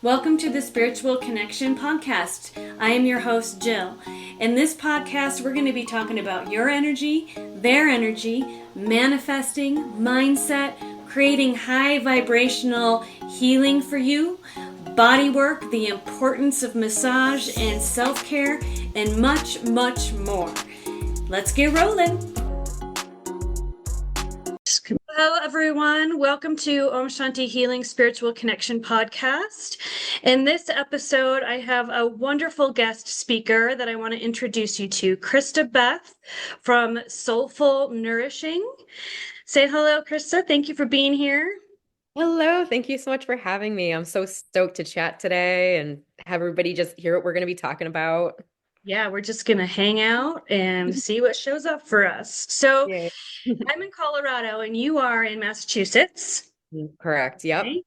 Welcome to the Spiritual Connection Podcast. I am your host, Jill. In this podcast, we're going to be talking about your energy, their energy, manifesting, mindset, creating high vibrational healing for you, body work, the importance of massage and self-care, and much, much more. Let's get rolling. Hello, everyone. Welcome to Om Shanti Healing Spiritual Connection Podcast. In this episode, I have a wonderful guest speaker that I want to introduce you to, Christabeth from Soulfully Nourishing. Say hello, Krista. Thank you for being here. Hello, thank you so much for having me. I'm so stoked to chat today and have everybody just hear what we're going to be talking about. Yeah, we're just going to hang out and see what shows up for us. So Yay. I'm in Colorado and you are in Massachusetts. Correct. Yep. Okay.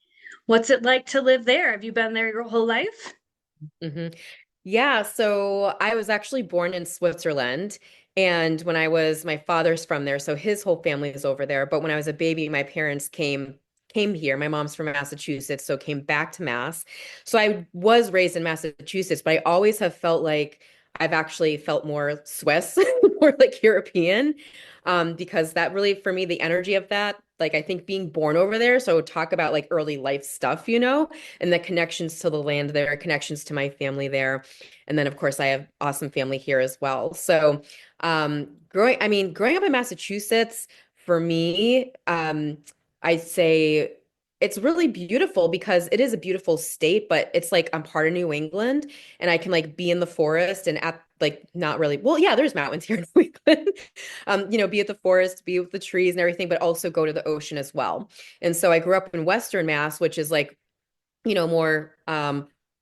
What's it like to live there? Have you been there your whole life? hmm Yeah, so I was actually born in Switzerland. And when my father's from there, so his whole family is over there. But when I was a baby, my parents came here. My mom's from Massachusetts, so came back to Mass. So I was raised in Massachusetts, but I always have felt like I've actually felt more Swiss, more like European, because that really, for me, the energy of that, like I think being born over there. So talk about like early life stuff, and the connections to the land there, connections to my family there. And then of course I have awesome family here as well. So growing up in Massachusetts for me, I'd say it's really beautiful because it is a beautiful state, but it's like I'm part of New England and I can like be in the forest and at like not really, well, yeah, there's mountains here in New England. Be at the forest, be with the trees and everything, but also go to the ocean as well. And so I grew up in Western Mass, which is like more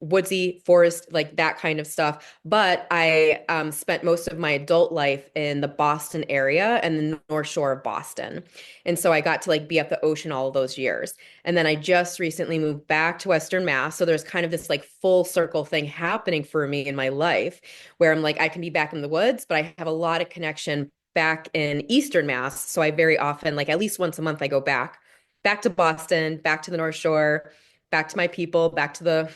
woodsy forest, like that kind of stuff. But I spent most of my adult life in the Boston area and the North Shore of Boston. And so I got to like be at the ocean all of those years. And then I just recently moved back to Western Mass. So there's kind of this like full circle thing happening for me in my life where I'm like, I can be back in the woods, but I have a lot of connection back in Eastern Mass. So I very often, like at least once a month, I go back to Boston, back to the North Shore, back to my people, back to the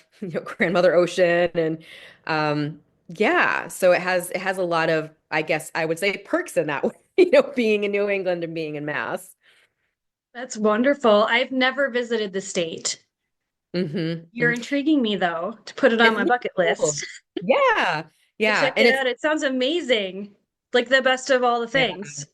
grandmother ocean, and yeah. So it has a lot of, I guess I would say, perks in that way, being in New England and being in Mass. That's wonderful. I've never visited the state. You're hmm intriguing me though to put it on It's my really bucket cool. list. Yeah, To yeah, check and it it's out. It sounds amazing. Like the best of all the yeah. things.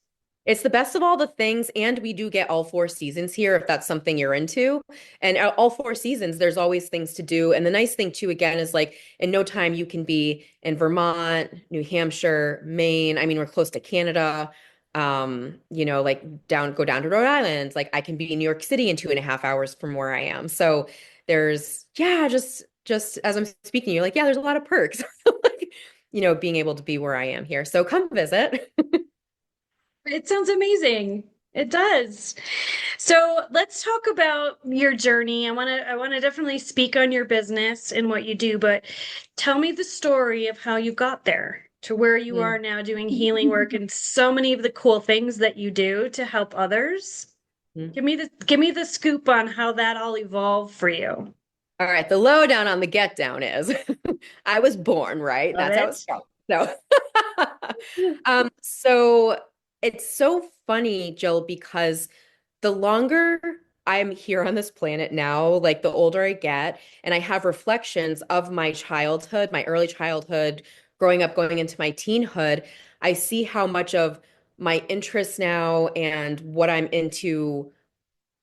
It's the best of all the things, and we do get all four seasons here if that's something you're into. And all four seasons, there's always things to do. And the nice thing too, again, is like in no time you can be in Vermont, New Hampshire, Maine. I mean, we're close to Canada. Like go down to Rhode Island. Like I can be in New York City in 2.5 hours from where I am. So there's yeah, just as I'm speaking, you're like, yeah, there's a lot of perks. Like, being able to be where I am here. So come visit. It sounds amazing. It does. So let's talk about your journey. I want to definitely speak on your business and what you do, but tell me the story of how you got there to where you are now doing healing work and so many of the cool things that you do to help others. Mm. Give me the scoop on how that all evolved for you. All right, the lowdown on the get down is I was born, right? Love That's how it it. starts. So, so it's so funny, Jill, because the longer I'm here on this planet now, like the older I get, and I have reflections of my childhood, my early childhood, growing up, going into my teenhood, I see how much of my interests now and what I'm into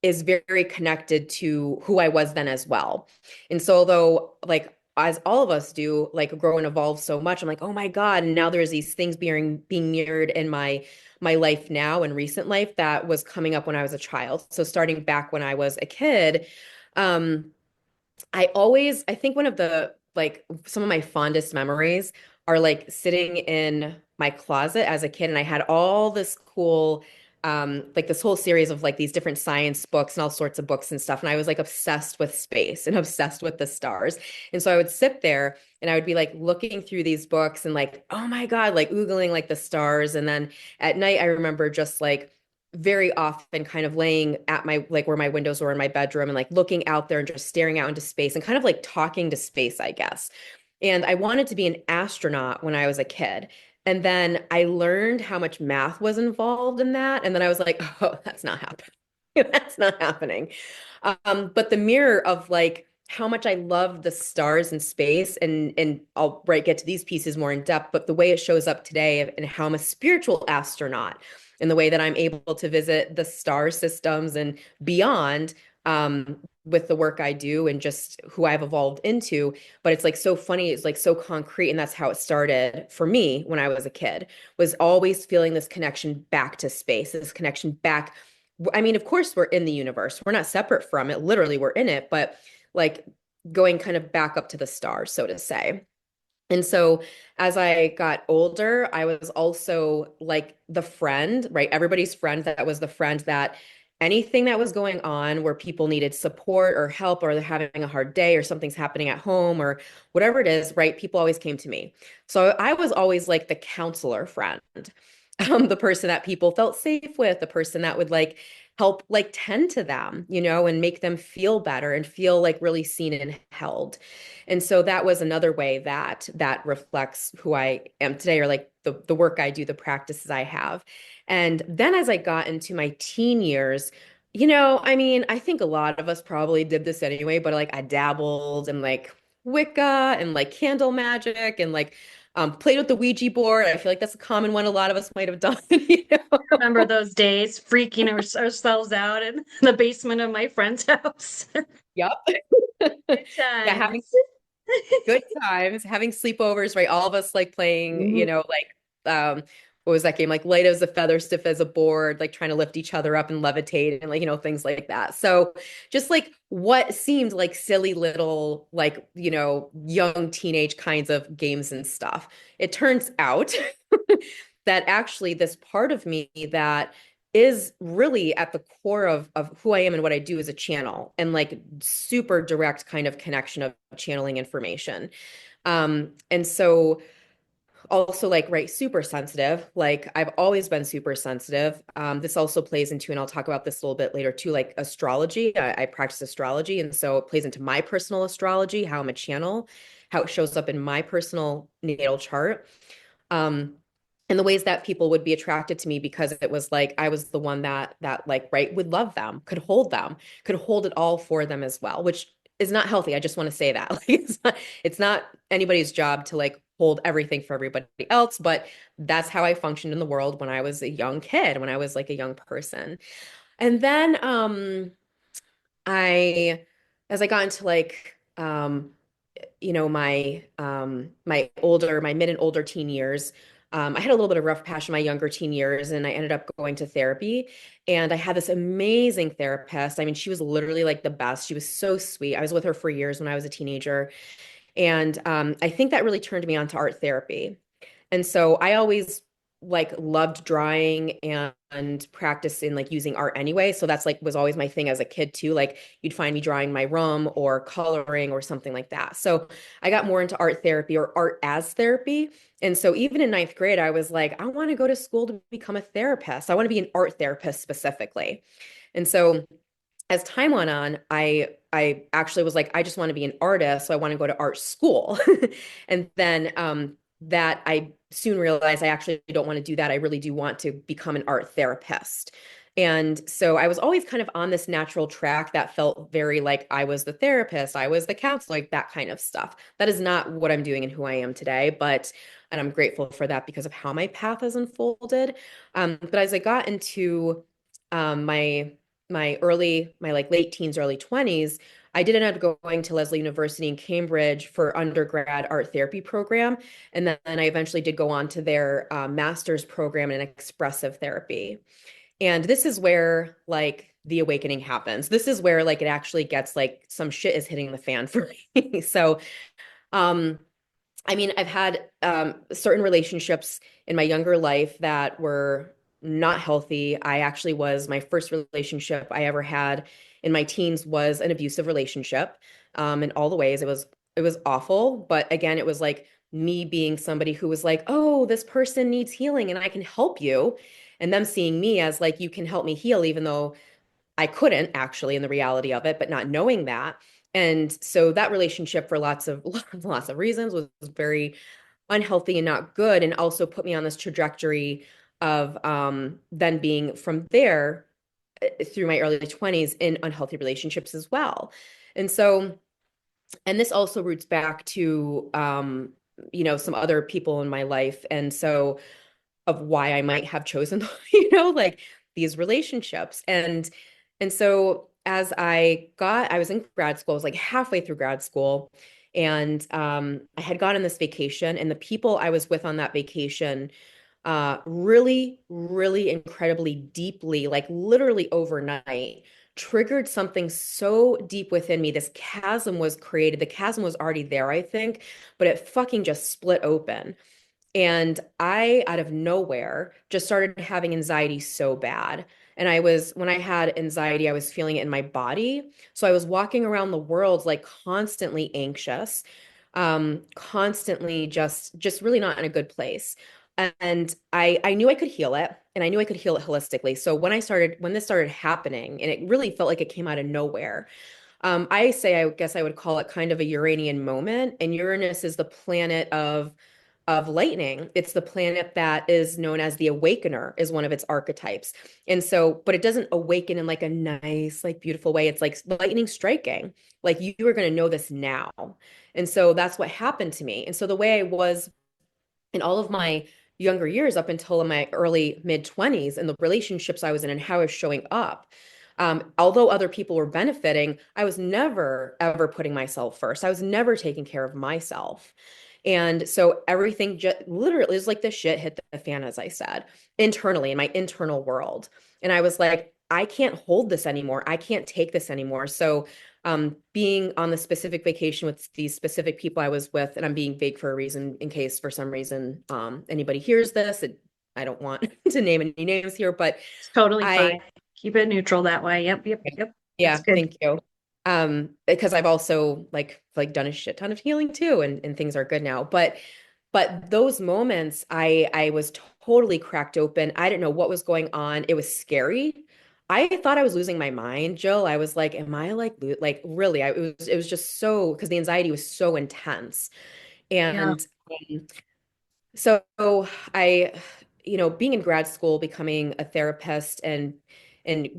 is very connected to who I was then as well. And so although like as all of us do, like grow and evolve so much, I'm like, oh my God. And now there's these things being mirrored in my life now and recent life that was coming up when I was a child. So starting back when I was a kid, um, I think one of the like some of my fondest memories are like sitting in my closet as a kid and I had all this cool like this whole series of like these different science books and all sorts of books and stuff and I was like obsessed with space and obsessed with the stars. And so I would sit there and I would be like looking through these books and like, oh my God, like oogling like the stars. And then at night I remember just like very often kind of laying at my like where my windows were in my bedroom and like looking out there and just staring out into space and kind of like talking to space, I guess. And I wanted to be an astronaut when I was a kid. And then I learned how much math was involved in that. And then I was like, oh, that's not happening. That's not happening. But the mirror of like how much I love the stars and space, and I'll get to these pieces more in depth, but the way it shows up today and how I'm a spiritual astronaut and the way that I'm able to visit the star systems and beyond with the work I do and just who I've evolved into. But it's like so funny, it's like so concrete, and that's how it started for me when I was a kid, was always feeling this connection back to space, this connection back. I mean, of course, we're in the universe. We're not separate from it. Literally, we're in it, but like going kind of back up to the stars, so to say. And so as I got older, I was also like the friend, right? Everybody's friend that was the friend that anything that was going on where people needed support or help or they're having a hard day or something's happening at home or whatever it is, right? People always came to me. So I was always like the counselor friend, the person that people felt safe with, the person that would like help like tend to them, and make them feel better and feel like really seen and held. And so that was another way that reflects who I am today, or like the work I do, the practices I have. And then as I got into my teen years, I mean, I think a lot of us probably did this anyway, but like I dabbled in like Wicca and like candle magic and like played with the Ouija board. I feel like that's a common one a lot of us might have done, Remember those days freaking ourselves out in the basement of my friend's house? Yep. Good Yeah, having times. good times, having sleepovers, right? All of us like playing, Mhm. like what was that game? Like light as a feather, stiff as a board, like trying to lift each other up and levitate and like, things like that. So just like what seemed like silly little, like, young teenage kinds of games and stuff. It turns out that actually this part of me that is really at the core of who I am and what I do as a channel, and like super direct kind of connection of channeling information. And so also like, right, super sensitive. Like I've always been super sensitive. This also plays into, and I'll talk about this a little bit later too, like astrology. I practice astrology. And so it plays into my personal astrology, how I'm a channel, how it shows up in my personal natal chart. Um, and the ways that people would be attracted to me because it was like I was the one that like, right, would love them, could hold it all for them as well, which is not healthy. I just want to say that. Like it's not anybody's job to like hold everything for everybody else, but that's how I functioned in the world when I was a young kid, when I was like a young person. And then I as I got into like my mid and older teen years, I had a little bit of rough patch in my younger teen years, and I ended up going to therapy. And I had this amazing therapist. I mean, she was literally like the best. She was so sweet. I was with her for years when I was a teenager. And I think that really turned me on to art therapy. And so I always like loved drawing and practicing like using art anyway. So that's like was always my thing as a kid too. Like you'd find me drawing my room or coloring or something like that. So I got more into art therapy or art as therapy. And so even in ninth grade, I was like, I want to go to school to become a therapist. I want to be an art therapist specifically. And so as time went on, I actually was like, I just want to be an artist, so I want to go to art school. And then that I soon realized I actually don't want to do that. I really do want to become an art therapist. And so I was always kind of on this natural track that felt very like I was the therapist, I was the counselor, like that kind of stuff. That is not what I'm doing and who I am today, and I'm grateful for that because of how my path has unfolded. But as I got into my my like late teens, early 20s, I did end up going to Lesley University in Cambridge for undergrad art therapy program. And then I eventually did go on to their master's program in expressive therapy. And this is where like the awakening happens. This is where like it actually gets like some shit is hitting the fan for me. So um I mean, I've had certain relationships in my younger life that were not healthy. My first relationship I ever had in my teens was an abusive relationship, in all the ways. It was awful, but again, it was like me being somebody who was like, "Oh, this person needs healing, and I can help you." and them seeing me as like, you can help me heal, even though I couldn't actually in the reality of it, but not knowing that. And so that relationship for lots of lots of reasons was very unhealthy and not good, and also put me on this trajectory of then being from there through my early 20s in unhealthy relationships as well. And so, and this also roots back to some other people in my life. And so of why I might have chosen, like these relationships. And so as I was in grad school, I was like halfway through grad school, and I had gone on this vacation, and the people I was with on that vacation really, really incredibly deeply, like literally overnight, triggered something so deep within me. This chasm was created. The chasm was already there, I think, but it fucking just split open. And I, out of nowhere, just started having anxiety so bad. And when I had anxiety, I was feeling it in my body. So I was walking around the world like constantly anxious, constantly just really not in a good place. And I knew I could heal it, and I knew I could heal it holistically. So when this started happening, and it really felt like it came out of nowhere, I guess I would call it kind of a Uranian moment. And Uranus is the planet of lightning. It's the planet that is known as the awakener, is one of its archetypes. And so, but it doesn't awaken in like a nice, like beautiful way. It's like lightning striking. Like you are going to know this now. And so that's what happened to me. And so the way I was in all of my younger years up until my early mid 20s, and the relationships I was in and how I was showing up, although other people were benefiting, I was never ever putting myself first. I was never taking care of myself. And so everything just literally is like the shit hit the fan, as I said, internally in my internal world. And I was like, I can't hold this anymore. I can't take this anymore. So being on the specific vacation with these specific people I was with, and I'm being vague for a reason, in case for some reason anybody hears this. I don't want to name any names here, but It's totally I, fine. Keep it neutral that way. Yep, yep, yep. That's yeah, good. thank you. Because I've also like done a shit ton of healing too, and things are good now. But those moments, I was totally cracked open. I didn't know what was going on. It was scary. I thought I was losing my mind, Jill. I was like, am I like really? It was just so, because the anxiety was so intense. Yeah. And so I, being in grad school, becoming a therapist, and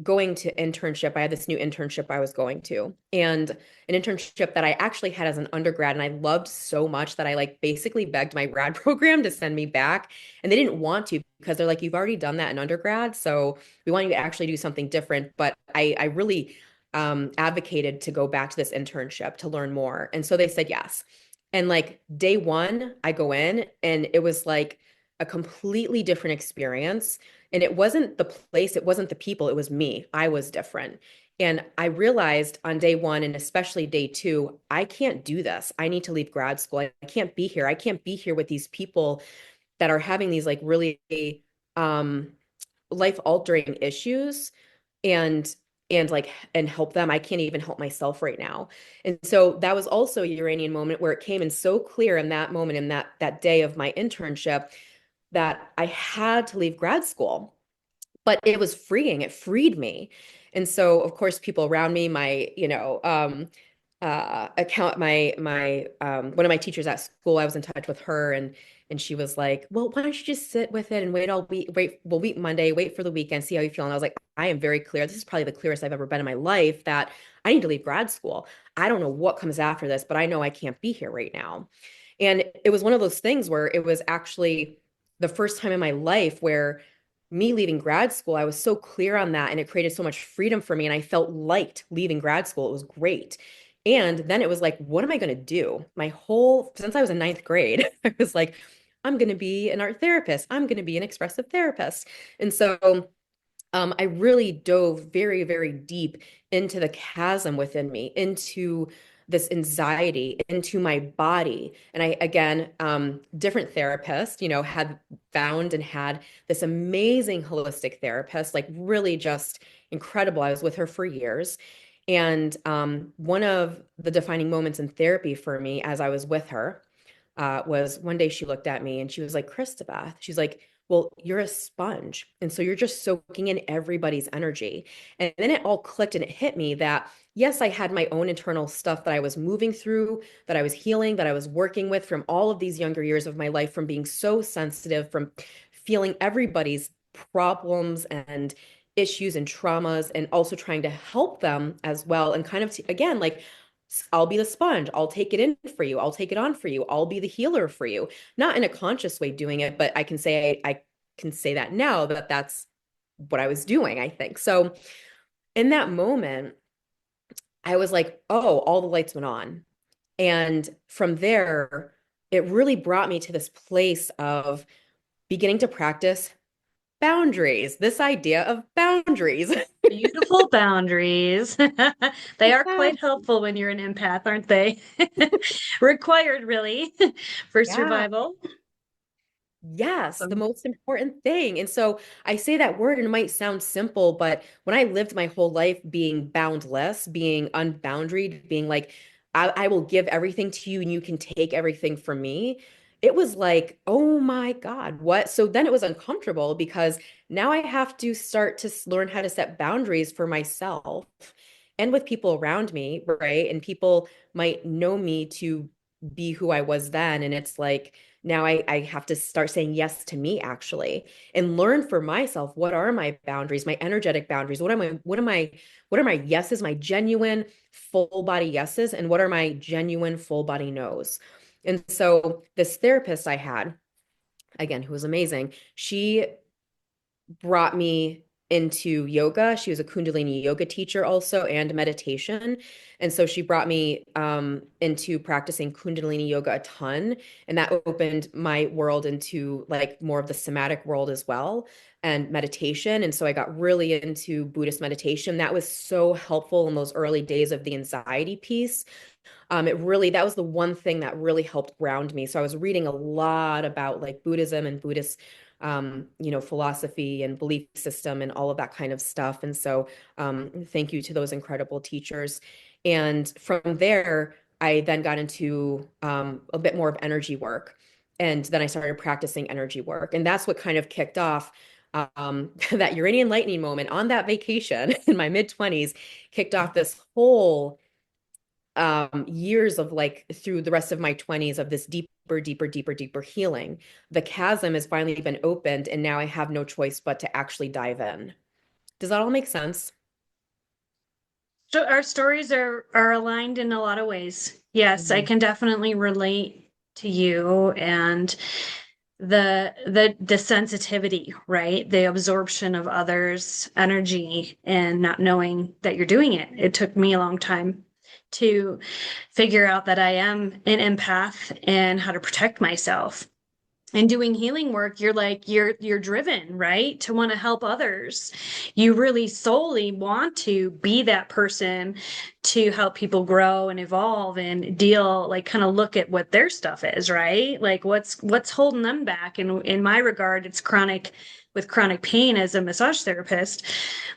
going to internship, I had this new internship I was going to, and an internship that I actually had as an undergrad, and I loved so much that I like basically begged my grad program to send me back, and they didn't want to, because they're like, you've already done that in undergrad, so we want you to actually do something different. But I really advocated to go back to this internship to learn more, and so they said yes. And like day one, I go in, and it was like a completely different experience. And it wasn't the place, it wasn't the people, it was me. I was different. And I realized on day one, and especially day two, I can't do this. I need to leave grad school. I can't be here. I can't be here with these people that are having these like really um, life-altering issues, and and help them. I can't even help myself right now. And so that was also a Uranian moment, where it came in so clear in that moment, in that day of my internship, that I had to leave grad school. But it was freeing. It freed me. And so, of course, people around me, my, account, my one of my teachers at school, I was in touch with her, and she was like, well, why don't you just sit with it and wait all week, we'll meet Monday, wait for the weekend, see how you feel. And I was like, I am very clear. This is probably the clearest I've ever been in my life, that I need to leave grad school. I don't know what comes after this, but I know I can't be here right now. And it was one of those things where it was actually the first time in my life where me leaving grad school, I was so clear on that, and it created so much freedom for me. And I felt light leaving grad school. It was great. And then it was like, what am I going to do? Since I was in ninth grade, I was like, I'm going to be an art therapist. I'm going to be an expressive therapist. And so I really dove very, very deep into the chasm within me, into this anxiety, into my body. And I, again, different therapist, had found and had this amazing holistic therapist, like really just incredible. I was with her for years. And one of the defining moments in therapy for me as I was with her was one day she looked at me and she was like, Christabeth, she's like, well, you're a sponge. And so you're just soaking in everybody's energy. And then it all clicked and it hit me that, yes, I had my own internal stuff that I was moving through, that I was healing, that I was working with from all of these younger years of my life, from being so sensitive, from feeling everybody's problems and issues and traumas, and also trying to help them as well. And kind of, again, like, I'll be the sponge. I'll take it in for you. I'll take it on for you. I'll be the healer for you. Not in a conscious way doing it, but I can say I can say that now that that's what I was doing, I think. So in that moment, I was like, oh, all the lights went on. And from there, it really brought me to this place of beginning to practice boundaries, this idea of boundaries. Beautiful boundaries. They are Yeah. quite helpful when you're an empath, aren't they? Required, really, for Yeah. survival. Yes, the Um, most important thing. And so I say that word and it might sound simple, but when I lived my whole life being boundless, being unboundaried, being like, I will give everything to you and you can take everything from me, it was like, oh my God, what? So then it was uncomfortable because now I have to start to learn how to set boundaries for myself and with people around me, right? And people might know me to be who I was then. And it's like, now I have to start saying yes to me actually and learn for myself what are my boundaries, my energetic boundaries. What are my yeses, my genuine full body yeses, and what are my genuine full body nos? And so this therapist I had, again, who was amazing, she brought me into yoga. She was a Kundalini yoga teacher also and meditation. And so she brought me into practicing Kundalini yoga a ton. And that opened my world into like more of the somatic world as well and meditation. And so I got really into Buddhist meditation. That was so helpful in those early days of the anxiety piece. That was the one thing that really helped ground me. So I was reading a lot about like Buddhism and Buddhist, philosophy and belief system and all of that kind of stuff. And so, thank you to those incredible teachers. And from there, I then got into a bit more of energy work. And then I started practicing energy work. And that's what kind of kicked off that Uranian lightning moment on that vacation in my mid 20s, kicked off this whole years of like through the rest of my 20s of this deeper healing. The chasm has finally been opened, and now I have no choice but to actually dive in. Does that all make sense? So our stories are aligned in a lot of ways. Yes, I Mhm. can definitely relate to you and the sensitivity, right? The absorption of others' energy and not knowing that you're doing it. It took me a long time to figure out that I am an empath and how to protect myself. And doing healing work, you're like you're driven, right, to want to help others. You really solely want to be that person to help people grow and evolve and deal, like kind of look at what their stuff is, right? Like what's holding them back. And in my regard, it's chronic, with chronic pain as a massage therapist,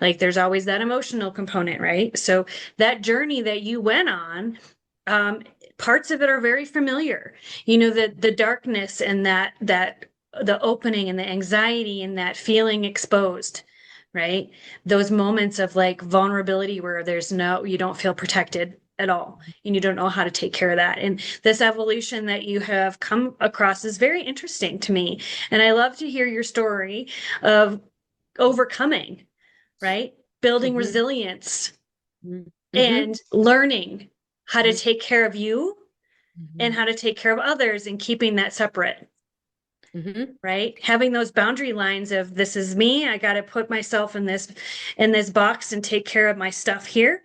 like there's always that emotional component, right? So that journey that you went on, um, parts of it are very familiar. You know, the darkness and that the opening and the anxiety and that feeling exposed, right? Those moments of like vulnerability where you don't feel protected at all and you don't know how to take care of that. And this evolution that you have come across is very interesting to me. And I love to hear your story of overcoming, right? Building Mhm. resilience Mhm. Mhm. and learning how to Mhm. take care of you and Mhm. how to take care of others and keeping that separate, Mhm. right? Having those boundary lines of this is me, I got to put myself in this box and take care of my stuff here,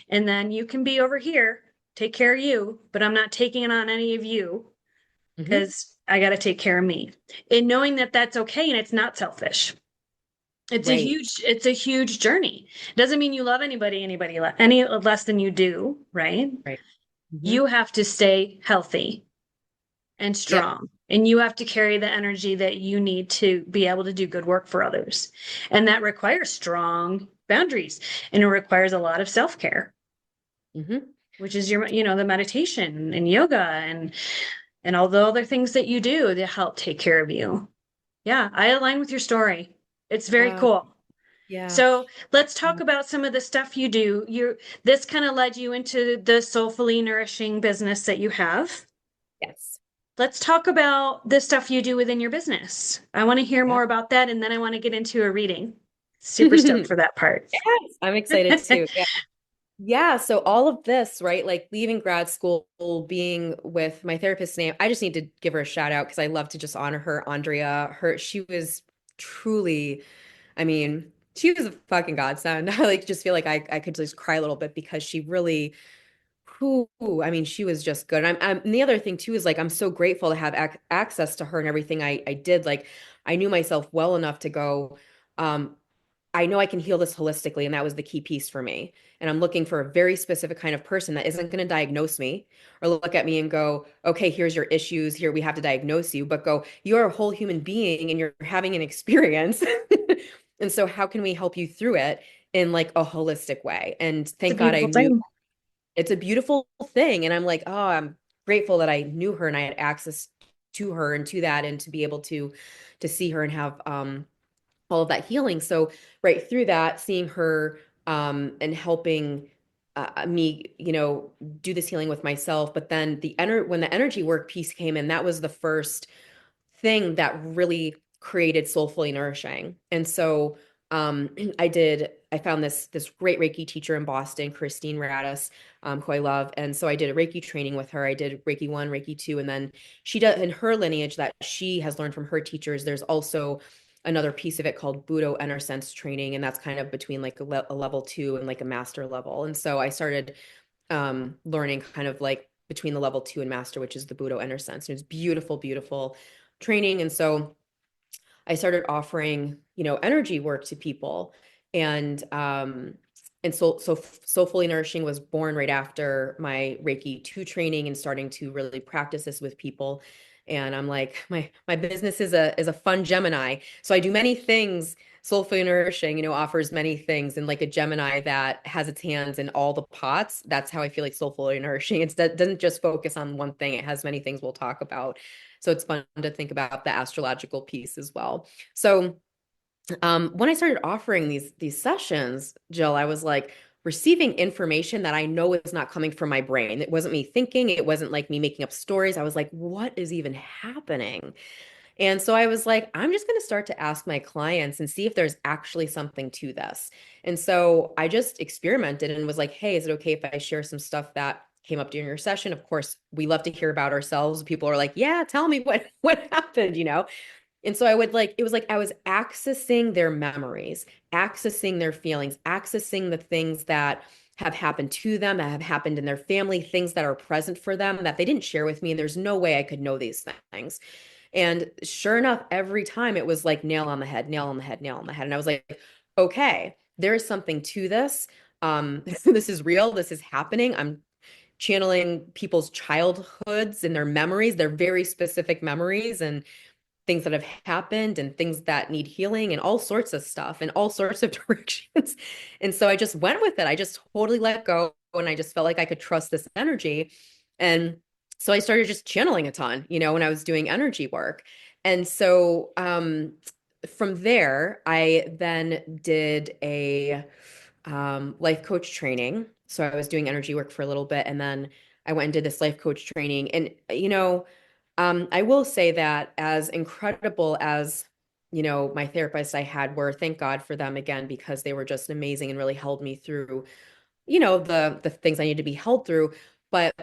and then you can be over here, take care of you, but I'm not taking it on any of you Mhm. because I got to take care of me. And knowing that that's okay and it's not selfish. Right. It's a huge journey. It doesn't mean you love any less than you do, right? Right. You Mhm. have to stay healthy and Yep. strong. And you have to carry the energy that you need to be able to do good work for others. And that requires strong boundaries and it requires a lot of self care, Mhm. which is the meditation and yoga and all the other things that you do to help take care of you. Yeah, I align with your story. It's very Uh, cool. yeah. So let's talk about some of the stuff you do. This kind of led you into the soulfully nourishing business that you have. Yes. Let's talk about the stuff you do within your business. I want to hear Yeah. more about that, and then I want to get into a reading. Super stoked for that part. Yes, I'm excited too. Yeah. Yeah, so all of this, right? Like leaving grad school, being with my therapist's name, I just need to give her a shout out because I love to just honor her, Andrea. She was truly, I mean, she was a fucking godsend. I like just feel like I could just cry a little bit because she really, who, I mean, she was just good. And the other thing too is like I'm so grateful to have access to her and everything I did. Like I knew myself well enough to go. Um, I know I can heal this holistically, and that was the key piece for me. And I'm looking for a very specific kind of person that isn't going to diagnose me or look at me and go, okay, here's your issues. Here, we have to diagnose you, but go, you're a whole human being and you're having an experience. And so, how can we help you through it in like a holistic way? And It's a thank God I beautiful knew thing. it's a beautiful thing. And I'm like, oh, I'm grateful that I knew her and I had access to her and to that and to be able to see her and have all of that healing. So right through that, seeing her and helping me, do this healing with myself. But then when the energy work piece came in, that was the first thing that really created Soulfully Nourishing. And so I found this great Reiki teacher in Boston, Christine Radis, who I love. And so I did a Reiki training with her. I did Reiki 1, Reiki 2, and then she does in her lineage that she has learned from her teachers. There's also another piece of it called Budo Inner Sense training, and that's kind of between like a level 2 and like a master level. And so I started learning kind of like between the level 2 and master, which is the Budo Inner Sense. And it's beautiful, beautiful training. And so I started offering, energy work to people. And Soulfully Nourishing was born right after my Reiki 2 training and starting to really practice this with people. And I'm like, my business is a fun Gemini. So I do many things. Soulfully Nourishing, offers many things. And like a Gemini that has its hands in all the pots, that's how I feel like Soulfully Nourishing. It doesn't just focus on one thing. It has many things we'll talk about. So it's fun to think about the astrological piece as well. So when I started offering these sessions, Jill, I was like receiving information that I know is not coming from my brain. It wasn't me thinking. It wasn't like me making up stories. I was like, what is even happening? And so I was like, I'm just going to start to ask my clients and see if there's actually something to this. And so I just experimented and was like, hey, is it okay if I share some stuff that came up during your session? Of course, we love to hear about ourselves. People are like, yeah, tell me what happened. And so it was like I was accessing their memories, accessing their feelings, accessing the things that have happened to them, that have happened in their family, things that are present for them that they didn't share with me. And there's no way I could know these things. And sure enough, every time it was like nail on the head, nail on the head, nail on the head. And I was like, okay, there is something to this. This is real. This is happening. I'm channeling people's childhoods and their memories, their very specific memories and things that have happened and things that need healing and all sorts of stuff in all sorts of directions. And so I just went with it. I just totally let go and I just felt like I could trust this energy. And so I started just channeling a ton, when I was doing energy work. And so from there, I then did a life coach training. So I was doing energy work for a little bit and then I went and did this life coach training. And, I will say that as incredible as, my therapists I had were, thank God for them again, because they were just amazing and really held me through, the things I need to be held through. But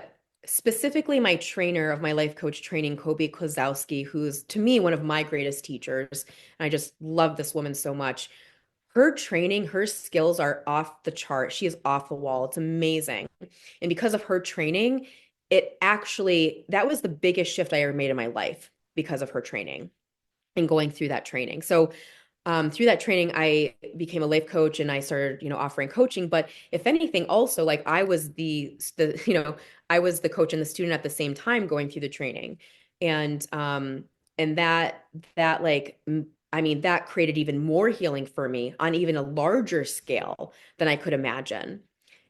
specifically my trainer of my life coach training, Kobe Kozowski, who's to me one of my greatest teachers. And I just love this woman so much. Her training, her skills are off the chart. She is off the wall. It's amazing. And because of her training, that was the biggest shift I ever made in my life because of her training and going through that training. So through that training, I became a life coach and I started, offering coaching. But if anything, also like I was I was the coach and the student at the same time going through the training. And that like, I mean, that created even more healing for me on even a larger scale than I could imagine.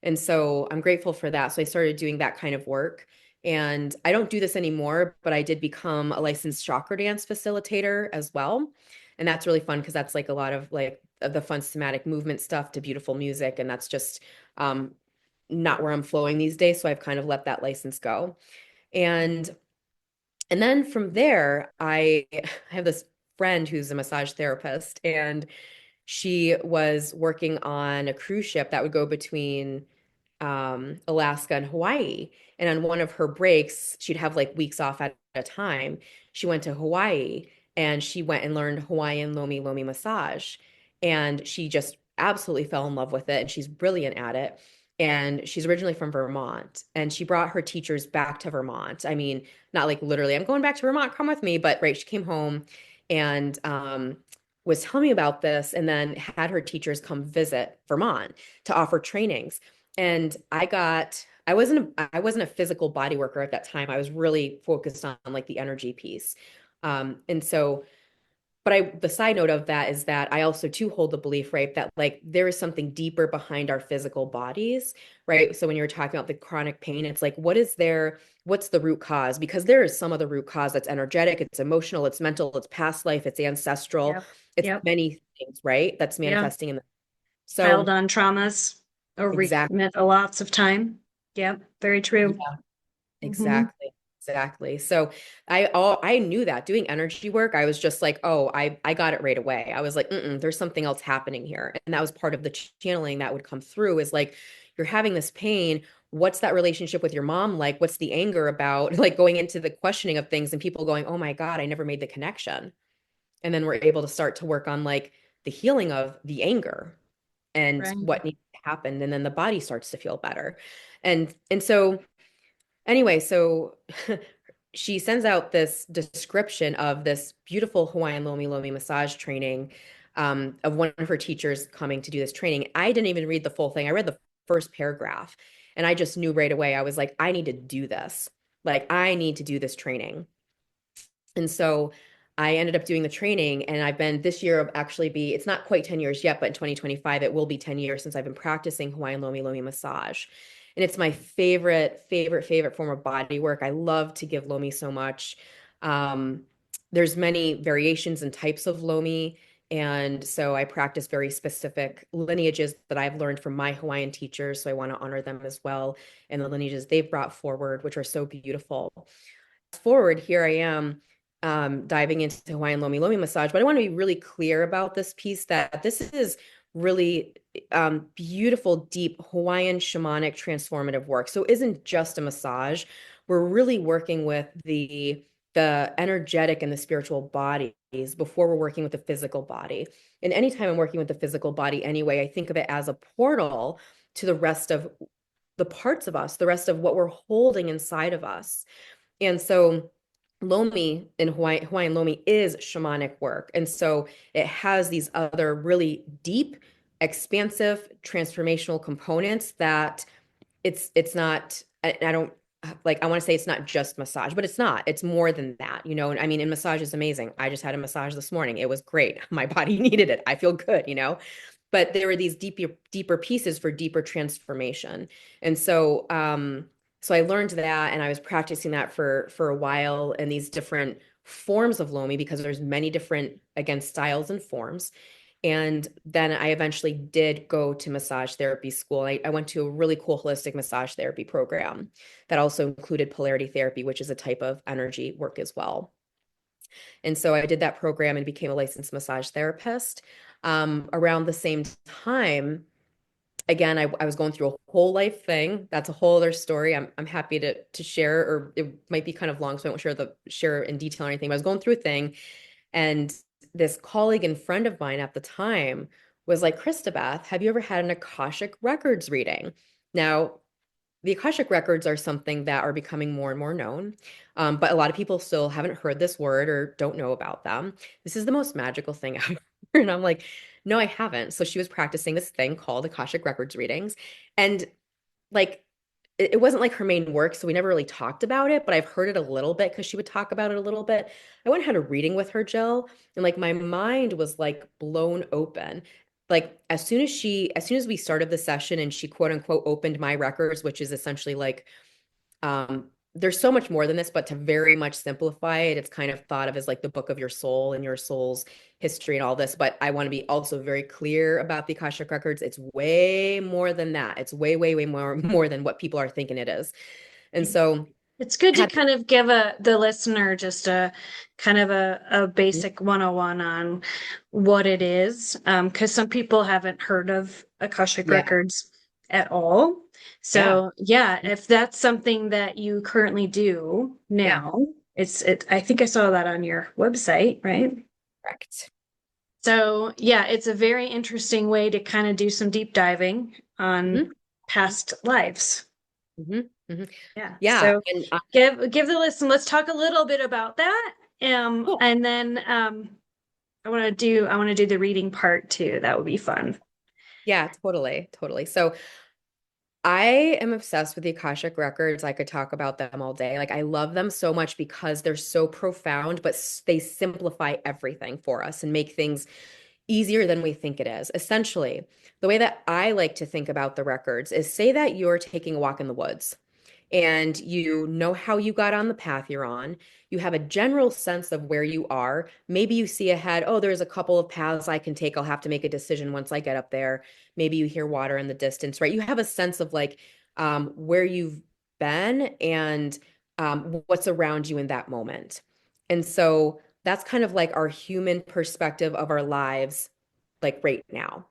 And so I'm grateful for that. So I started doing that kind of work. And I don't do this anymore, but I did become a licensed chakra dance facilitator as well. And that's really fun because that's like a lot of like the fun somatic movement stuff to beautiful music. And that's just um, not where I'm flowing these days. So I've kind of let that license go. And and then from there, I have this friend who's a massage therapist, and she was working on a cruise ship that would go between Alaska and Hawaii. And on one of her breaks, she'd have like weeks off at a time. She went to Hawaii and she went and learned Hawaiian Lomilomi massage. And she just absolutely fell in love with it. And she's brilliant at it. And she's originally from Vermont. And she brought her teachers back to Vermont. I mean, not like literally, I'm going back to Vermont, come with me. But right, she came home and was telling me about this and then had her teachers come visit Vermont to offer trainings. And I wasn't a physical body worker at that time. I was really focused on like the energy piece. And so, but the side note of that is that I also too hold the belief, right, that like there is something deeper behind our physical bodies, right? So when you're talking about the chronic pain, it's like, what's the root cause? Because there is some of the root cause that's energetic, it's emotional, it's mental, it's past life, it's ancestral, Yep. it's Yep. many things, right? That's Yeah. manifesting in the, Piled so on traumas or exactly. recommit lots of time. Yep. Very true. Hmm. Exactly. Exactly. So I knew that doing energy work, I was just like, oh, I got it right away. I was like, there's something else happening here. And that was part of the channeling that would come through is like, you're having this pain. What's that relationship with your mom like? What's the anger about? Like going into the questioning of things and people going, oh my God, I never made the connection. And then we're able to start to work on like the healing of the anger and Right. what needs to happen. And then the body starts to feel better. And so anyway, so she sends out this description of this beautiful Hawaiian Lomi massage training of one of her teachers coming to do this training. I didn't even read the full thing. I read the first paragraph and I just knew right away. I was like, I need to do this. Like, I need to do this training. And so I ended up doing the training and I've been this year actually it's not quite 10 years yet, but in 2025, it will be 10 years since I've been practicing Hawaiian Lomi massage. And it's my favorite form of body work. I love to give Lomi so much. Um, there's many variations and types of Lomi. And so I practice very specific lineages that I've learned from my Hawaiian teachers. So I want to honor them as well and the lineages they've brought forward, which are so beautiful. Forward, here I am diving into Hawaiian Lomi massage, but I want to be really clear about this piece that this is really beautiful, deep Hawaiian shamanic transformative work. So it isn't just a massage. We're really working with the energetic and the spiritual bodies before we're working with the physical body. And anytime I'm working with the physical body anyway, I think of it as a portal to the rest of the parts of us, the rest of what we're holding inside of us. And so Lomi in Hawaiian Lomi is shamanic work. And so it has these other really deep, expansive, transformational components that it's not, I don't like, I want to say it's not just massage, but it's not. It's more than that, you know? And I mean, and massage is amazing. I just had a massage this morning. It was great. My body needed it. I feel good, you know? But there were these deeper pieces for deeper transformation. And so I learned that and I was practicing that for a while in these different forms of Lomi because there's many different, again, styles and forms. And then I eventually did go to massage therapy school. I went to a really cool holistic massage therapy program that also included polarity therapy, which is a type of energy work as well. And so I did that program and became a licensed massage therapist. Around the same time, again, I was going through a whole life thing. That's a whole other story. I'm happy to share, or it might be kind of long, so I won't share in detail or anything. But I was going through a thing, and this colleague and friend of mine at the time was like, Christabeth, have you ever had an Akashic Records reading? Now, the Akashic Records are something that are becoming more and more known, but a lot of people still haven't heard this word or don't know about them. This is the most magical thing ever. And I'm like, no, I haven't. So she was practicing this thing called Akashic Records readings. And like, it wasn't like her main work, so we never really talked about it, but I've heard it a little bit because she would talk about it a little bit. I went and had a reading with her, Jill, and like my mind was like blown open. Like as soon as we started the session and she quote unquote opened my records, which is essentially like there's so much more than this, but to very much simplify it, it's kind of thought of as like the book of your soul and your soul's history and all this. But I want to be also very clear about the Akashic Records. It's way more than that. It's way, way, way more than what people are thinking it is. And so It's good to having, kind of give the listener just a kind of a basic 101 on what it is, because some people haven't heard of Akashic yeah, Records at all. yeah, So yeah, if that's something that you currently do yeah, now, I think I saw that on your website, right? correct. So yeah, it's a very interesting way to kind of do some deep diving on Mhm, past lives. mhm, mhm. Yeah. Yeah. So And give the listen. Let's talk a little bit about that. cool. And then I want to do the reading part too. That would be fun. Yeah, totally, totally. So I am obsessed with the Akashic Records. I could talk about them all day. Like, I love them so much because they're so profound, but they simplify everything for us and make things easier than we think it is. Essentially, the way that I like to think about the records is say that you're taking a walk in the woods and you know how you got on the path you're on. You have a general sense of where you are. Maybe you see ahead, oh, there's a couple of paths I can take. I'll have to make a decision once I get up there. Maybe you hear water in the distance, right? You have a sense of like where you've been and what's around you in that moment. And so that's kind of like our human perspective of our lives, like right now.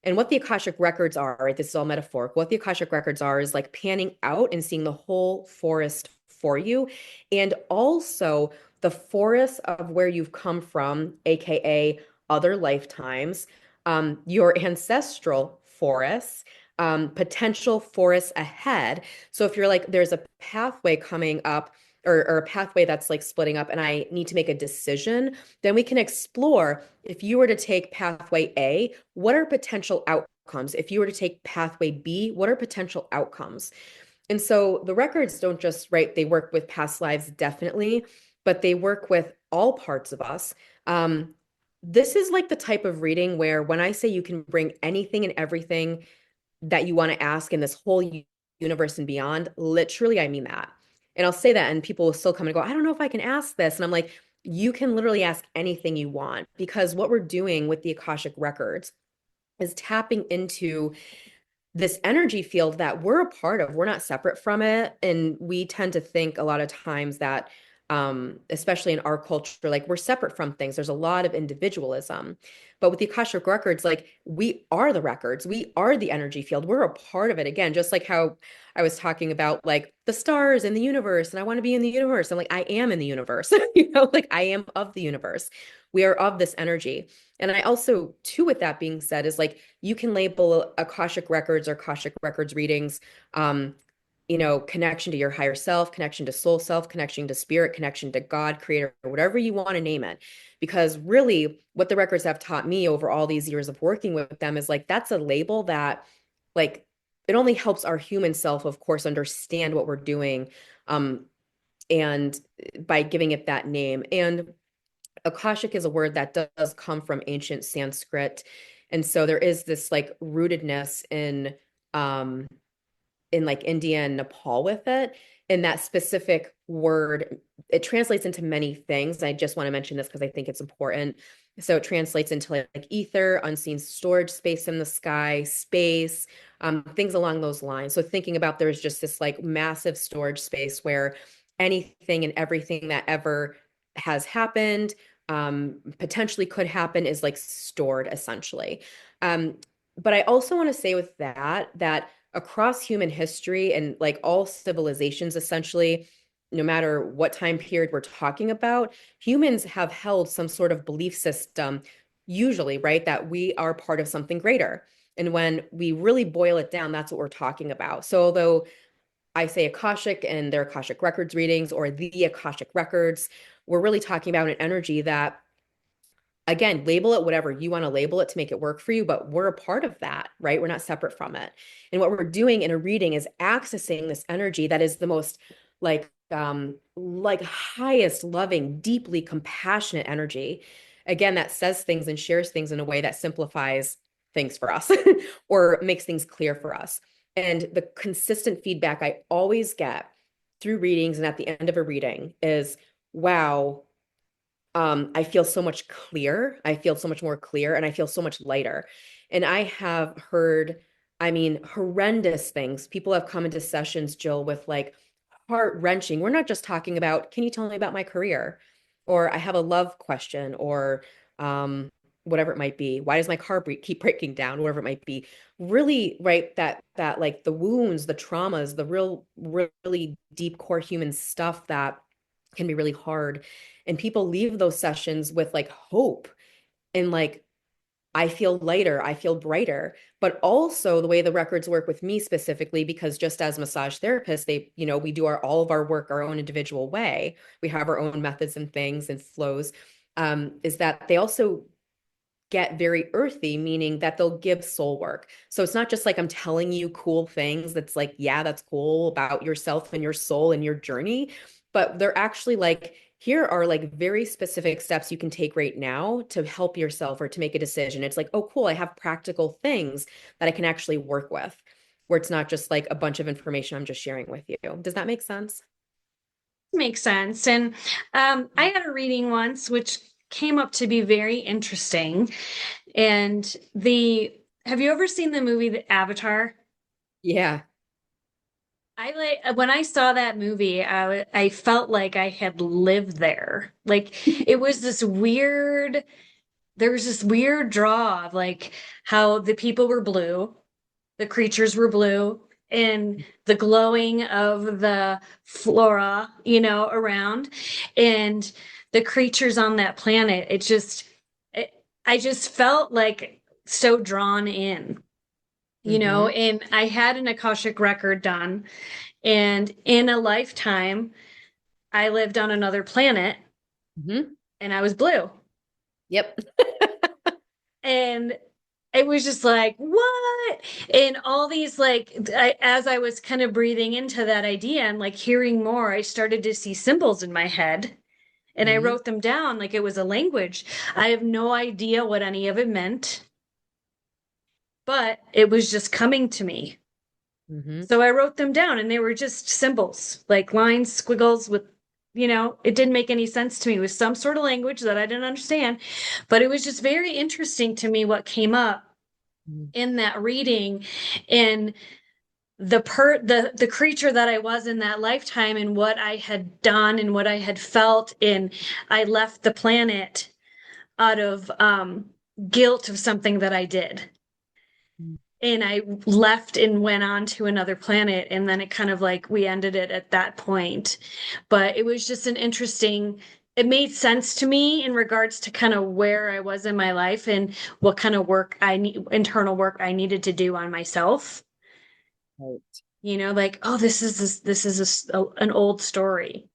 And what the Akashic Records are, right? This is all metaphoric. What the Akashic Records are is like panning out and seeing the whole forest for you. And also the forest of where you've come from, AKA other lifetimes, your ancestral forests, potential forests ahead. So if you're like, there's a pathway coming up or a pathway that's like splitting up and I need to make a decision, then we can explore if you were to take pathway A, what are potential outcomes? If you were to take pathway B, what are potential outcomes? And so the records don't just, right, they work with past lives, definitely, but they work with all parts of us. This is like the type of reading where when I say you can bring anything and everything that you want to ask in this whole universe and beyond, literally, I mean that. And I'll say that, and people will still come and go, I don't know if I can ask this. And I'm like, you can literally ask anything you want because what we're doing with the Akashic Records is tapping into this energy field that we're a part of. We're not separate from it. And we tend to think a lot of times that, especially in our culture, like we're separate from things. There's a lot of individualism. But with the Akashic Records, like we are the records, we are the energy field. We're a part of it. Again, just like how I was talking about like the stars in the universe, and I want to be in the universe. I'm like, I am in the universe, like I am of the universe. We are of this energy. And I also, too, with that being said, is like you can label Akashic Records or Akashic Records readings, connection to your higher self, connection to soul self, connection to spirit, connection to God, creator, whatever you want to name it. Because really, what the records have taught me over all these years of working with them is like that's a label that, like, it only helps our human self, of course, understand what we're doing. And by giving it that name. And Akashic is a word that does come from ancient Sanskrit. And so there is this like rootedness um in like India and Nepal with it. And that specific word, it translates into many things. I just want to mention this because I think it's important. So it translates into like ether, unseen storage space in the sky, space, things along those lines. So thinking about there's just this like massive storage space where anything and everything that ever has happened, potentially could happen is like stored essentially. But I also want to say with that across human history and like all civilizations, essentially, no matter what time period we're talking about, humans have held some sort of belief system, usually, right, that we are part of something greater. And when we really boil it down, that's what we're talking about. So, although I say Akashic and their Akashic Records readings or the Akashic Records, we're really talking about an energy that, again, label it whatever you want to label it to make it work for you, but we're a part of that, right? We're not separate from it. And what we're doing in a reading is accessing this energy that is the most like highest loving, deeply compassionate energy. Again, that says things and shares things in a way that simplifies things for us or makes things clear for us. And the consistent feedback I always get through readings and at the end of a reading is, wow, I feel so much clear. I feel so much more clear and I feel so much lighter. And I have heard, I mean, horrendous things. People have come into sessions, Jill, with like heart-wrenching. We're not just talking about, can you tell me about my career? Or I have a love question, or whatever it might be. Why does my car keep breaking down? Whatever it might be. Really, right? That like the wounds, the traumas, the really deep core human stuff that can be really hard. And people leave those sessions with like hope and like, I feel lighter, I feel brighter. But also the way the records work with me specifically, because just as massage therapists, they, we do all of our work our own individual way. We have our own methods and things and flows. Is that they also get very earthy, meaning that they'll give soul work. So it's not just like I'm telling you cool things that's like, yeah, that's cool about yourself and your soul and your journey, but they're actually like, here are like very specific steps you can take right now to help yourself or to make a decision. It's like, oh, cool, I have practical things that I can actually work with, where it's not just like a bunch of information I'm just sharing with you. Does that make sense? Makes sense. And I had a reading once, which came up to be very interesting. And have you ever seen the movie The Avatar? Yeah. I like when I saw that movie, I felt like I had lived there. Like it was this weird, there was this weird draw of like how the people were blue, the creatures were blue, and the glowing of the flora, around, and the creatures on that planet. I just felt like so drawn in, Mm-hmm. and I had an Akashic record done, and in a lifetime, I lived on another planet Mm-hmm. and I was blue. Yep. And it was just like, what? And all these, like, as I was kind of breathing into that idea and like hearing more, I started to see symbols in my head and I Mm-hmm. wrote them down like it was a language. I have no idea what any of it meant, but it was just coming to me. Mm-hmm. So I wrote them down and they were just symbols, like lines, squiggles with, it didn't make any sense to me. It was some sort of language that I didn't understand, but it was just very interesting to me what came up in that reading and the creature that I was in that lifetime and what I had done and what I had felt. And I left the planet out of guilt of something that I did, and I left and went on to another planet. And then it kind of like we ended it at that point. But it was just it made sense to me in regards to kind of where I was in my life and what kind of internal work I needed to do on myself. Right. Like, oh, this is an old story.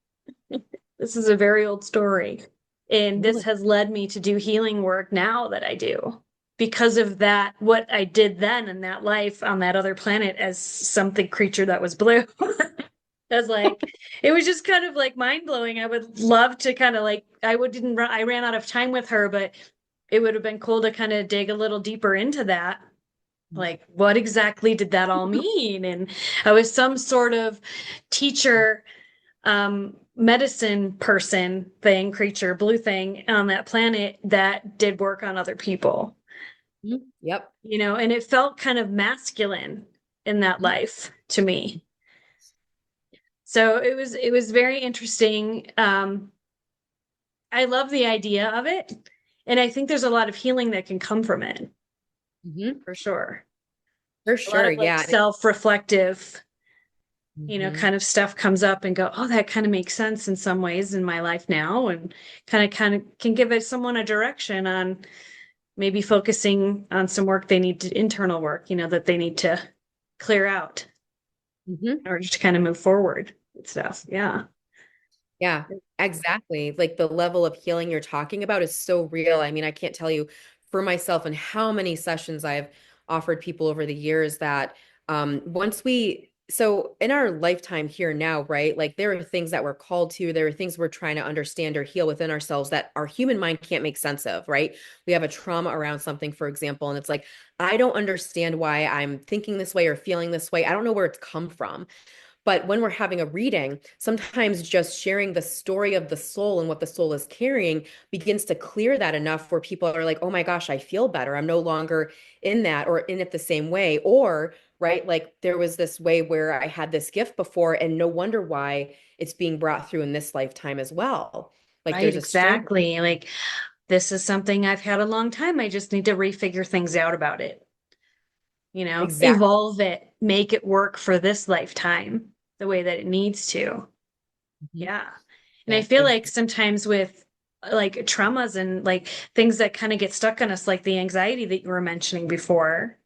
This is a very old story. And this Really? has led me to do healing work now that I do because of that, what I did then in that life on that other planet as something creature that was blue. I was like, it was just kind of like mind blowing. I would love to kind of like, I ran out of time with her, but it would have been cool to kind of dig a little deeper into that. Like, what exactly did that all mean? And I was some sort of teacher, medicine person thing, creature, blue thing on that planet that did work on other people, Mhm. Yep. and it felt kind of masculine in that Mhm. life to me. So it was very interesting. I love the idea of it. And I think there's a lot of healing that can come from it, Mhm. for sure. For A lot sure. of like Yeah. self-reflective, Mhm. kind of stuff comes up and go, oh, that kind of makes sense in some ways in my life now, and kind of can give it someone a direction on maybe focusing on some work they need to internal work, that they need to clear out Mhm. in order to kind of move forward with stuff. Yeah. Yeah, exactly. Like the level of healing you're talking about is so real. I mean, I can't tell you for myself and how many sessions I've offered people over the years that so in our lifetime here now, right? Like there are things that we're called to, there are things we're trying to understand or heal within ourselves that our human mind can't make sense of, right? We have a trauma around something, for example, and it's like, I don't understand why I'm thinking this way or feeling this way. I don't know where it's come from. But when we're having a reading, sometimes just sharing the story of the soul and what the soul is carrying begins to clear that enough where people are like, oh my gosh, I feel better. I'm no longer in that or in it the same way. Or, right, like there was this way where I had this gift before, and no wonder why it's being brought through in this lifetime as well. Like Right, there's a strength. exactly. Like this is something I've had a long time. I just need to refigure things out about it, Exactly. evolve it, make it work for this lifetime the way that it needs to. Mhm. Yeah. And I Yeah. feel like sometimes with like traumas and like things that kind of get stuck on us, like the anxiety that you were mentioning before,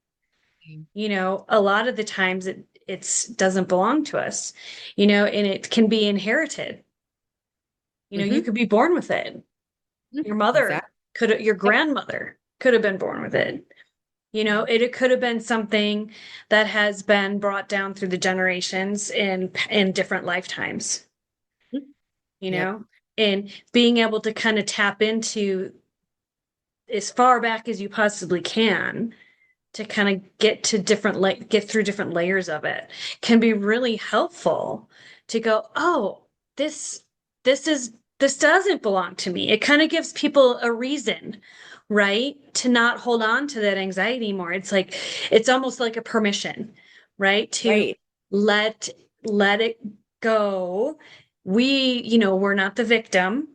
a lot of the times it's doesn't belong to us, and it can be inherited. You Hmm. could be born with it. Your mother Exactly. your Yep. grandmother could have been born with it. Mhm. It could have been something that has been brought down through the generations in different lifetimes, you Yep. know, and being able to kind of tap into as far back as you possibly can to kind of get through different layers of it can be really helpful to go, oh, this this doesn't belong to me. It kind of gives people a reason, right, to not hold on to that anxiety more. It's like it's almost like a permission, right, to Right. let let it go. We're not the victim,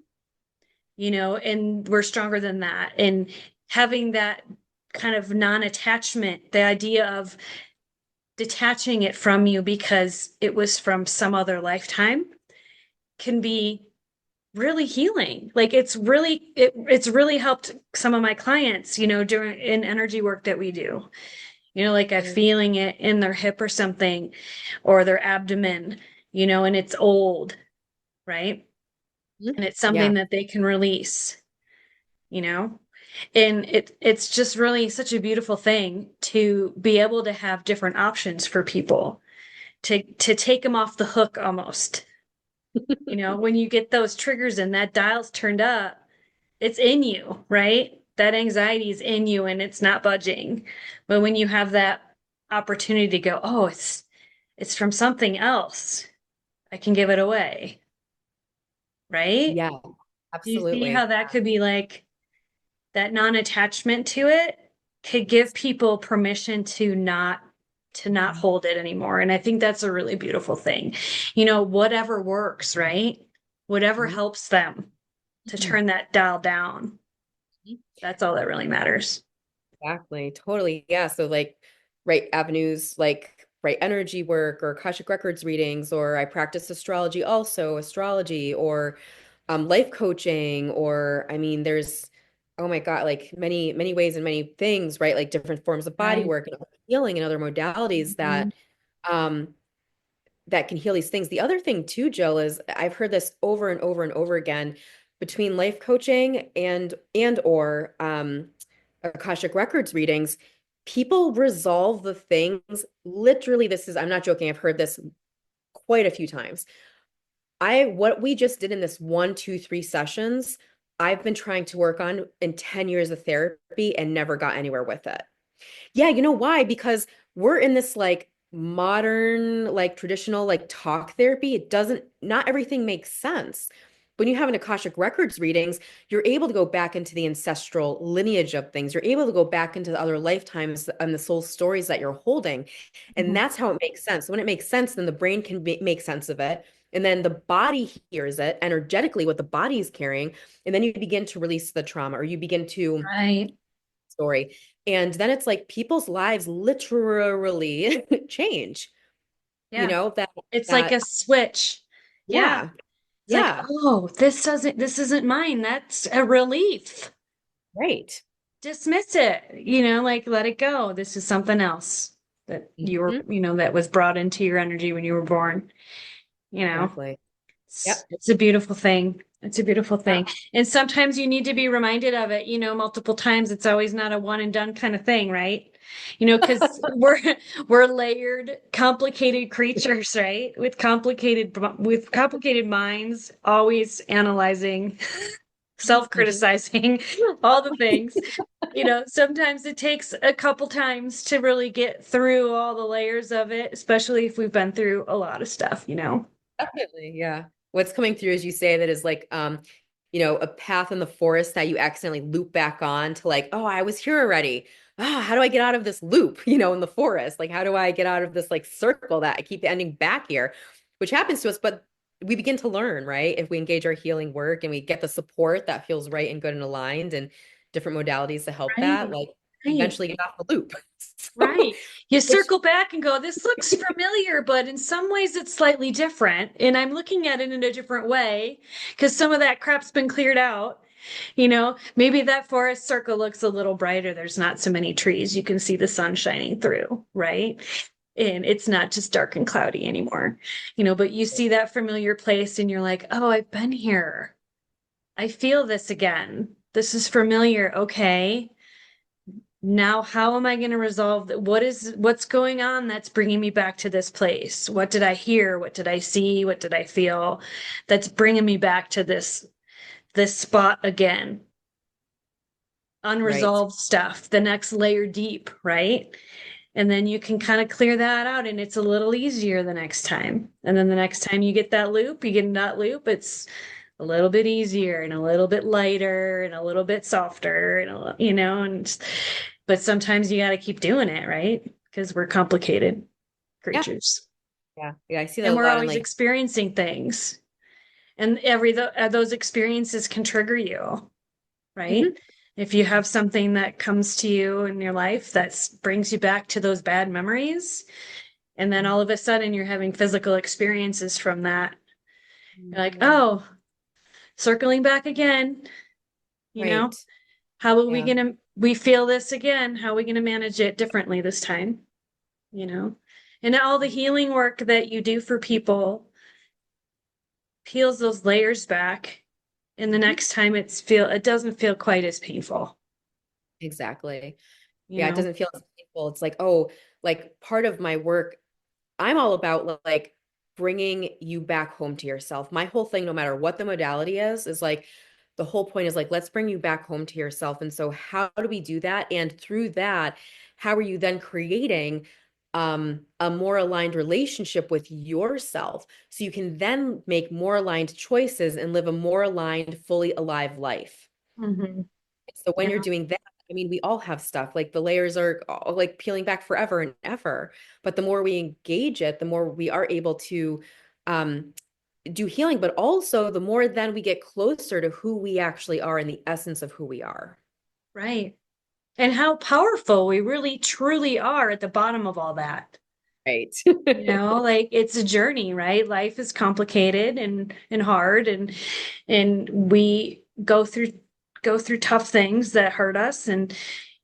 and we're stronger than that. And having that kind of non-attachment, the idea of detaching it from you because it was from some other lifetime can be really healing. Like it's really helped some of my clients, during in energy work that we do. Like I'm Mm. feeling it in their hip or something or their abdomen, and it's old, right? Mhm. And it's Yeah. something that they can release, you know? And it's just really such a beautiful thing to be able to have different options for people to take them off the hook almost. When you get those triggers and that dial's turned up, it's in you, right? That anxiety is in you and it's not budging. But when you have that opportunity to go, oh, it's from something else, I can give it away, right? Yeah, Do you see how absolutely. that could be like that non-attachment to it could give people permission to not hold it anymore. And I think that's a really beautiful thing. Whatever works, right? Whatever Mhm. helps them to turn that dial down. That's all that really matters. Exactly. Totally. Yeah. So like right avenues like right energy work or Akashic Records readings, or I practice astrology also, astrology or life coaching, or I mean there's oh my God, like many, many ways and many things, right? Like different forms of body Right. work and healing and other modalities Mhm. um that can heal these things. The other thing too, Jill, is I've heard this over and over and over again between life coaching and or Akashic Records readings, people resolve the things. Literally, this is, I'm not joking, I've heard this quite a few times. What we just did in this 1, 2, 3 sessions, I've been trying to work on in 10 years of therapy and never got anywhere with it. Yeah, you know why? Because we're in this like modern, like traditional, like talk therapy. It doesn't, not everything makes sense. When you have an Akashic Records readings, you're able to go back into the ancestral lineage of things. You're able to go back into the other lifetimes and the soul stories that you're holding. And Mhm. that's how it makes sense. When it makes sense, then the brain can make sense of it. And then the body hears it energetically, what the body is carrying. And then you begin to release the trauma, or you begin to Right. story. And then it's like people's lives literally change, Yeah. that It's like that a switch. Yeah. yeah, It's like, yeah, oh, this isn't mine. That's a relief. right. Dismiss it, like let it go. This is something else that Mhm. that was brought into your energy when you were born, you know. Exactly. It's, Yep. it's a beautiful thing. It's a beautiful Yeah. thing. And sometimes you need to be reminded of it, multiple times. It's always not a one and done kind of thing, right? Because we're layered, complicated creatures, right? With complicated minds, always analyzing. Mhm. self-criticizing, all the things. Sometimes it takes a couple times to really get through all the layers of it, especially if we've been through a lot of stuff. Definitely, yeah. What's coming through as you say that is like a path in the forest that you accidentally loop back on to like, oh, I was here already. Ah, how do I get out of this loop, in the forest? Like, how do I get out of this like circle that I keep ending back here, which happens to us, but we begin to learn, right? If we engage our healing work and we get the support that feels right and good and aligned and different modalities to help that, Right, like right. eventually get off the loop. So, Right. You which circle back and go, this looks familiar, but in some ways it's slightly different. And I'm looking at it in a different way because some of that crap's been cleared out. Maybe that forest circle looks a little brighter. There's not so many trees. You can see the sun shining through, right? And it's not just dark and cloudy anymore. But you see that familiar place and you're like, oh, I've been here. I feel this again. This is familiar. Okay, now how am I going to resolve that? What's going on that's bringing me back to this place? What did I hear? What did I see? What did I feel that's bringing me back to this spot again? right. Unresolved stuff, the next layer deep, right? And then you can kind of clear that out and it's a little easier the next time. And then the next time you get in that loop, it's a little bit easier and a little bit lighter and a little bit softer but sometimes you got to keep doing it, right? Because we're complicated Yeah. creatures Yeah. Yeah. I see that and a we're lot in always like, experiencing things, and those experiences can trigger you, right? mhm, If you have something that comes to you in your life that brings you back to those bad memories, and then all of a sudden you're having physical experiences from that, you're like, mhm. oh, circling back again, you know, Right. how are Yeah. we feel this again? How are we going to manage it differently this time? You know, and all the healing work that you do for people peels those layers back. And the Mhm. next time it doesn't feel quite as painful, Exactly. you Yeah, it know? doesn't feel as painful. It's like, oh, like part of my work, I'm all about like bringing you back home to yourself. My whole thing, no matter what the modality is like the whole point is like, let's bring you back home to yourself. And so how do we do that? And through that, how are you then creating a more aligned relationship with yourself so you can then make more aligned choices and live a more aligned, fully alive life? Mm-hmm. So when you're Yeah, doing that, I mean, we all have stuff like the layers are all, like peeling back forever and ever. But the more we engage it, the more we are able to um, do healing, but also the more then we get closer to who we actually are and the essence of who we are. right. And how powerful we really truly are at the bottom of all that. Right. Like it's a journey, right? Life is complicated and hard, and we go through tough things that hurt us, and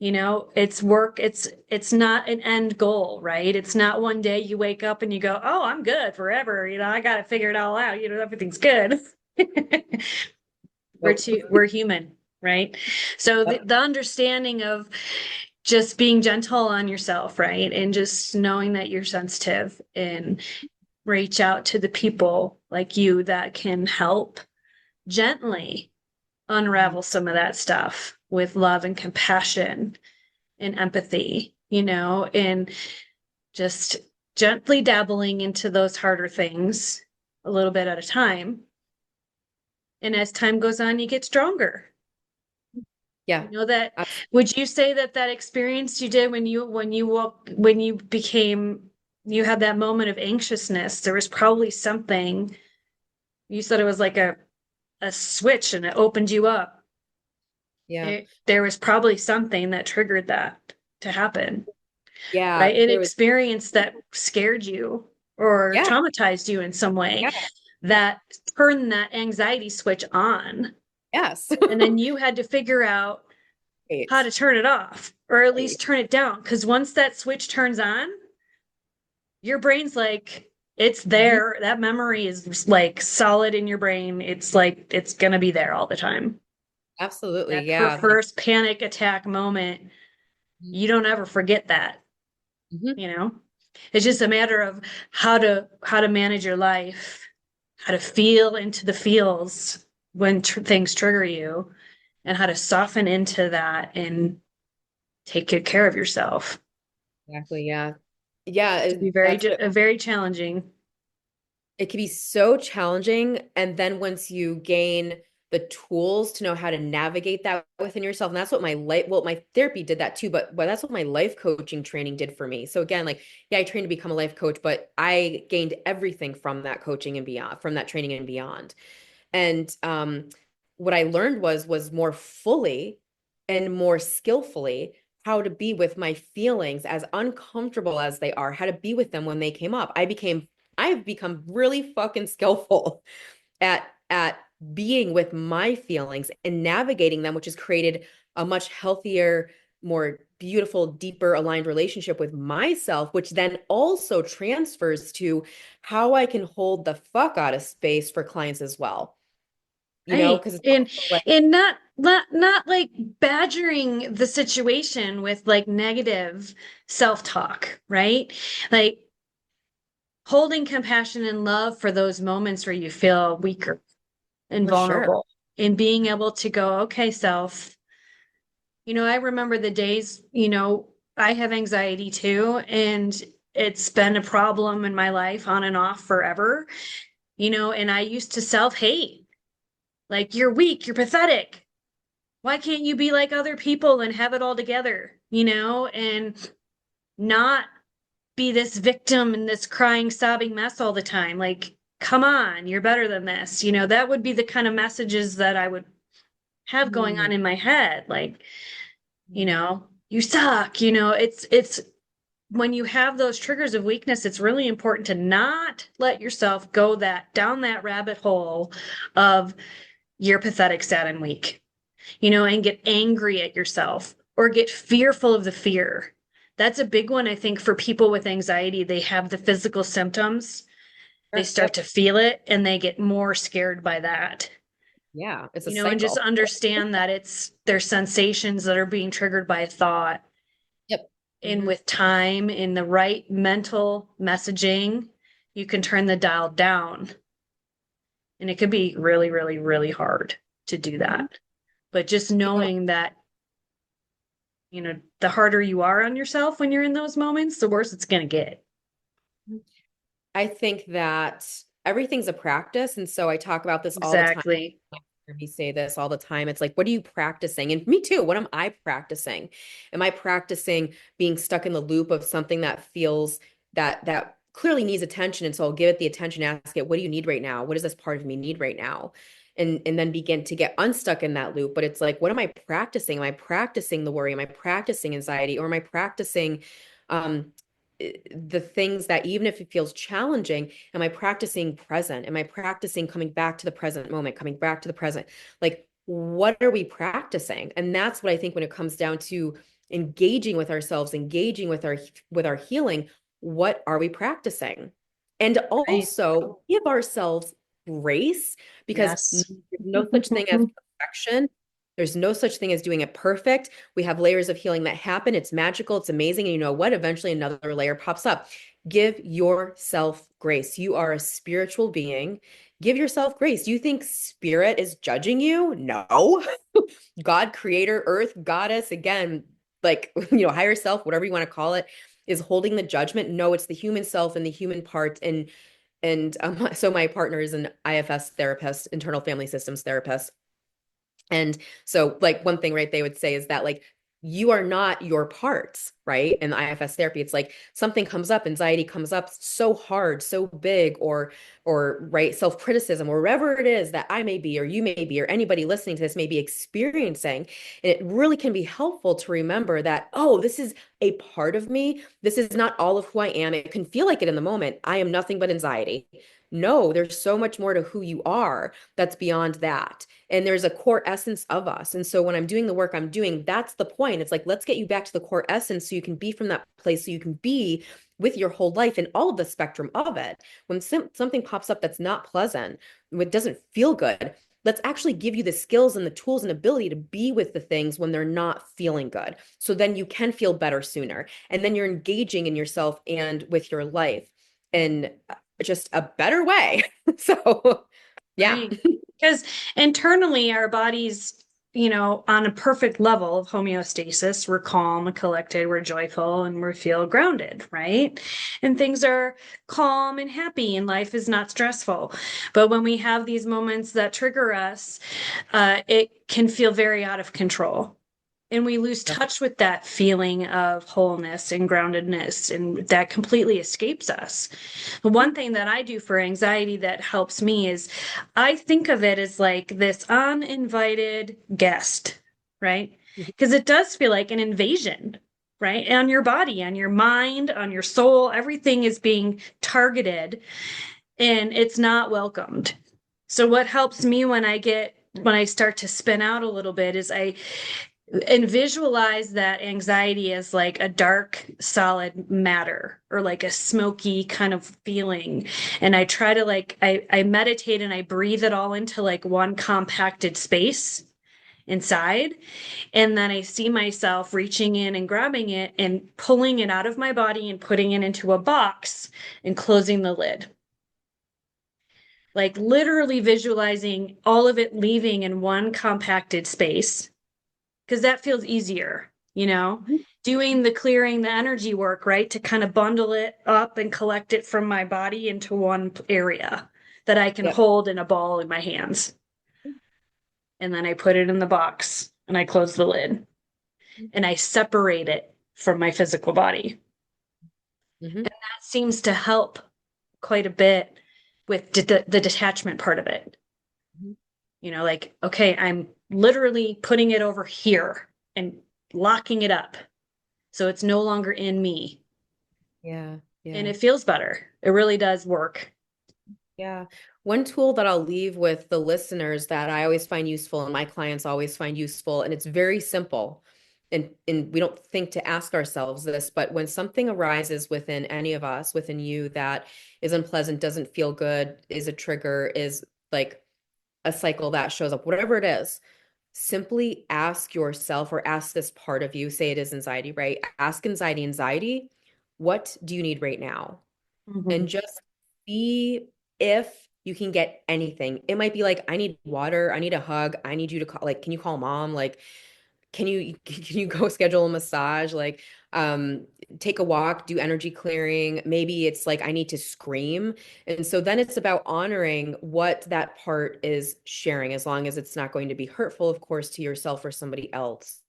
it's work. It's not an end goal, right? It's not one day you wake up and you go, oh, I'm good forever, I got to figure it all out, everything's good. Nope. We're human, right? So the understanding of just being gentle on yourself, right? And just knowing that you're sensitive and reach out to the people like you that can help gently unravel some of that stuff with love and compassion and empathy, and just gently dabbling into those harder things a little bit at a time. And as time goes on, you get stronger. Yeah. That Abs- would you say that that experience you did when you became you had that moment of anxiousness, there was probably something, you said it was like a switch and it opened you up. Yeah. There was probably something that triggered that to happen, Yeah. right? An There was, experience that scared you or yeah. traumatized you in some way Yeah. that turned that anxiety switch on. Yes. And then you had to figure out how Right. to turn it off or at Right. least turn it down. Because once that switch turns on, your brain's like, it's Mhm. there. That memory is like solid in your brain. It's like, it's going to be there all the time. Absolutely. That Yeah. Like, first panic attack moment, you don't ever forget that, mhm. you know? It's just a matter of how to manage your life, how to feel into the feels. when things trigger you and how to soften into that and take good care of yourself. Exactly. Yeah. Yeah. To be That's what very challenging. it can be so challenging. And then once you gain the tools to know how to navigate that within yourself, and that's what my life, well, my therapy did that too, but that's what my life coaching training did for me. So again, like, yeah, I trained to become a life coach, but I gained everything from that coaching and beyond, from that training and beyond. And what I learned was more fully and more skillfully how to be with my feelings, as uncomfortable as they are, how to be with them when they came up. I've become really fucking skillful at being with my feelings and navigating them, which has created a much healthier, more beautiful, deeper aligned relationship with myself, which then also transfers to how I can hold the fuck out of space for clients as well. Right. Because it's And also like, not like badgering the situation with like negative self-talk, right? Like holding compassion and love for those moments where you feel weaker and for sure. vulnerable and being able to go, okay, self, I remember the days, I have anxiety too, and it's been a problem in my life on and off forever, and I used to self-hate. Like, you're weak, you're pathetic. Why can't you be like other people and have it all together, and not be this victim and this crying, sobbing mess all the time? Like, come on, you're better than this. That would be the kind of messages that I would have going on Mm. in my head. Like, you suck. It's when you have those triggers of weakness, it's really important to not let yourself go that down that rabbit hole of you're pathetic, sad, and weak, and get angry at yourself or get fearful of the fear. That's a big one, I think, for people with anxiety. They have the physical symptoms, they Sure. start Yep. to feel it, and they get more scared by that. Yeah. It's a And just cycle. understand that it's their sensations that are being triggered by a thought. Yep. And Hmm. with time, in the right mental messaging, you can turn the dial down. And it could be really, really, really hard to do Hmm. that. But just You know, knowing that, the harder you are on yourself when you're in those moments, the worse it's going to get. I think that everything's a practice. And so I talk about this all the time. Exactly. We say this all the time. It's like, what are you practicing? And me too. What am I practicing? Am I practicing being stuck in the loop of something that feels that clearly needs attention? And so I'll give it the attention, ask it, what do you need right now? What does this part of me need right now? And then begin to get unstuck in that loop. But it's like, what am I practicing? Am I practicing the worry? Am I practicing anxiety? Or am I practicing um the things that, even if it feels challenging, am I practicing present? Am I practicing coming back to the present moment, coming back to the present? Like, what are we practicing? And that's what I think when it comes down to engaging with ourselves, engaging with our healing, what are we practicing? And Right. also give ourselves grace, because Yes. there's no such thing as perfection. There's no such thing as doing it perfect. We have layers of healing that happen. It's magical. It's amazing. And you know what? Eventually another layer pops up. Give yourself grace. You are a spiritual being. Give yourself grace. Do you think spirit is judging you? No. God, creator, earth, goddess, again, like, higher self, whatever you want to call it, is holding the judgment. No, it's the human self and the human part. And so my partner is an IFS therapist, internal family systems therapist. And so, like, one thing, right, they would say is that, like, you are not your parts, right? In the IFS therapy, it's like something comes up, anxiety comes up so hard, so big, or right, self-criticism, or wherever it is that I may be, or you may be, or anybody listening to this may be experiencing. And it really can be helpful to remember that, oh, this is a part of me. This is not all of who I am. It can feel like it in the moment. I am nothing but anxiety. No, there's so much more to who you are that's beyond that. And there's a core essence of us. And so when I'm doing the work I'm doing, that's the point. It's like, let's get you back to the core essence so you can be from that place, so you can be with your whole life and all of the spectrum of it. When something pops up that's not pleasant, it doesn't feel good, let's actually give you the skills and the tools and ability to be with the things when they're not feeling good. So then you can feel better sooner. And then you're engaging in yourself and with your life in just a better way. So, yeah. Right. Because internally, our body's, on a perfect level of homeostasis. We're calm and collected, we're joyful, and we feel grounded, right? And things are calm and happy, and life is not stressful. But when we have these moments that trigger us, it can feel very out of control. And we lose touch with that feeling of wholeness and groundedness, and that completely escapes us. The one thing that I do for anxiety that helps me is I think of it as like this uninvited guest, right? Because it does feel like an invasion, right? On your body, on your mind, on your soul, everything is being targeted and it's not welcomed. So what helps me when I start to spin out a little bit is I and visualize that anxiety as like a dark solid matter or like a smoky kind of feeling, and I try to like I meditate and I breathe it all into like one compacted space inside, and then I see myself reaching in and grabbing it and pulling it out of my body and putting it into a box and closing the lid, like literally visualizing all of it leaving in one compacted space, because that feels easier, doing the clearing, the energy work, right? To kind of bundle it up and collect it from my body into one area that I can Yep. hold in a ball in my hands. And then I put it in the box and I close the lid and I separate it from my physical body. Mm-hmm. And that seems to help quite a bit with the detachment part of it. Mm-hmm. Like, okay, I'm literally putting it over here and locking it up so it's no longer in me. Yeah. And Yeah. it feels better. It really does work. Yeah. One tool that I'll leave with the listeners that I always find useful and my clients always find useful, and it's very simple. And we don't think to ask ourselves this, but when something arises within any of us, within you, that is unpleasant, doesn't feel good, is a trigger, is like a cycle that shows up, whatever it is, simply ask yourself or ask this part of you, say it is anxiety, right? Ask anxiety, what do you need right now? And Mhm. just see if you can get anything. It might be like, I need water, I need a hug, I need you to call, like, can you call mom? Like, can you go schedule a massage? Like, um, take a walk, do energy clearing. Maybe it's like I need to scream. And so then it's about honoring what that part is sharing, as long as it's not going to be hurtful, of course, to yourself or somebody else.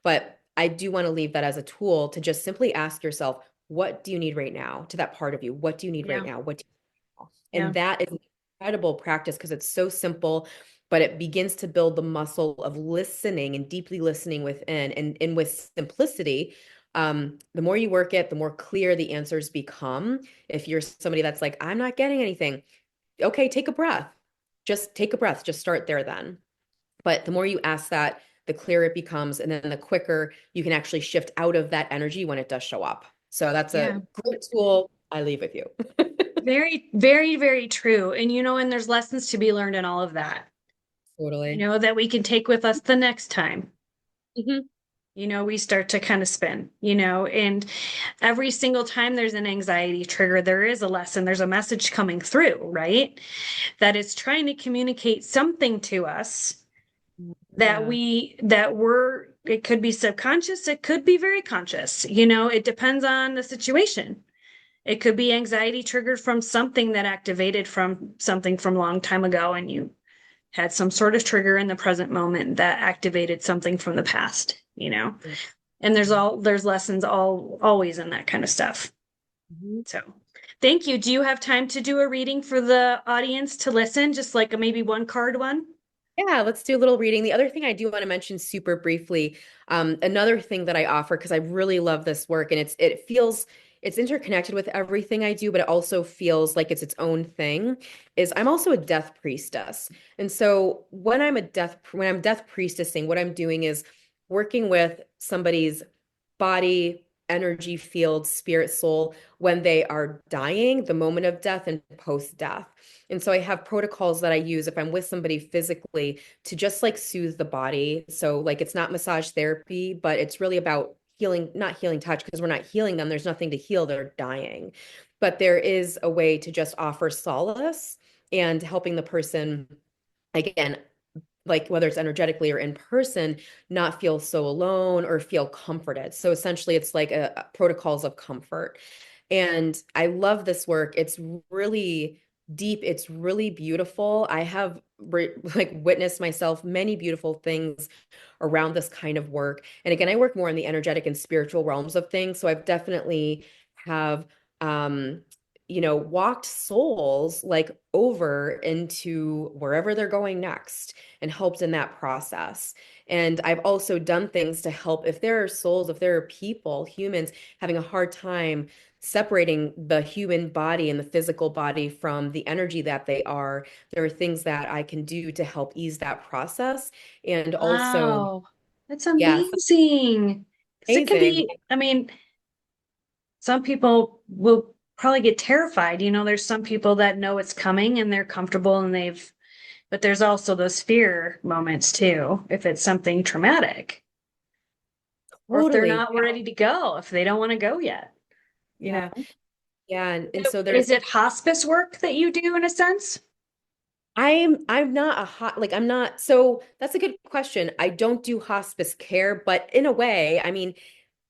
But I do want to leave that as a tool to just simply ask yourself, what do you need right now? To that part of you, what do you need right Yeah. now? What do you need? Yeah. And that is an incredible practice because it's so simple, but it begins to build the muscle of listening and deeply listening within. And with simplicity, the more you work it, the more clear the answers become. If you're somebody that's like, I'm not getting anything, okay, take a breath. Just take a breath. Just start there then. But the more you ask that, the clearer it becomes, and then the quicker you can actually shift out of that energy when it does show up. So that's Yeah. a great tool I leave with you. Very, very, very true. And there's lessons to be learned in all of that, Totally. that we can take with us the next time. Hmm. We start to kind of spin, and every single time there's an anxiety trigger, there is a lesson, there's a message coming through, right? That is trying to communicate something to us Yeah. it could be subconscious, it could be very conscious, it depends on the situation. It could be anxiety triggered from something that activated from something from a long time ago, and you had some sort of trigger in the present moment that activated something from the past. And there's lessons always in that kind of stuff. Mhm. So thank you. Do you have time to do a reading for the audience to listen, just like a maybe one card one? Yeah, let's do a little reading. The other thing I do want to mention super briefly, another thing that I offer because I really love this work and it's interconnected with everything I do, but it also feels like it's its own thing, is I'm also a death priestess. And so when I'm death priestessing, what I'm doing is working with somebody's body, energy field, spirit, soul when they are dying, the moment of death and post-death. And so I have protocols that I use if I'm with somebody physically to just like soothe the body. So like it's not massage therapy, but it's really about healing, not healing touch, because we're not healing them. There's nothing to heal. They're dying. But there is a way to just offer solace and helping the person again, like whether it's energetically or in person, not feel so alone or feel comforted. So essentially, it's like protocols of comfort. And I love this work. It's really deep. It's really beautiful. I have like witnessed myself many beautiful things around this kind of work. And again, I work more in the energetic and spiritual realms of things. So I've definitely have um walked souls like over into wherever they're going next and helped in that process. And I've also done things to help if there are souls, if there are people, humans having a hard time separating the human body and the physical body from the energy that they are, there are things that I can do to help ease that process. And also, Wow. That's yes, amazing. 'Cause it can amazing. be, I mean, some people will probably get terrified. There's some people that know it's coming and they're comfortable and but there's also those fear moments too, if it's something traumatic or if they're Totally. not ready to go, if they don't want to go yet, you Yeah. know. Yeah. And So so there's is it hospice work that you do in a sense? I'm not a hot like I'm not so that's a good question. I don't do hospice care, but in a way, I mean,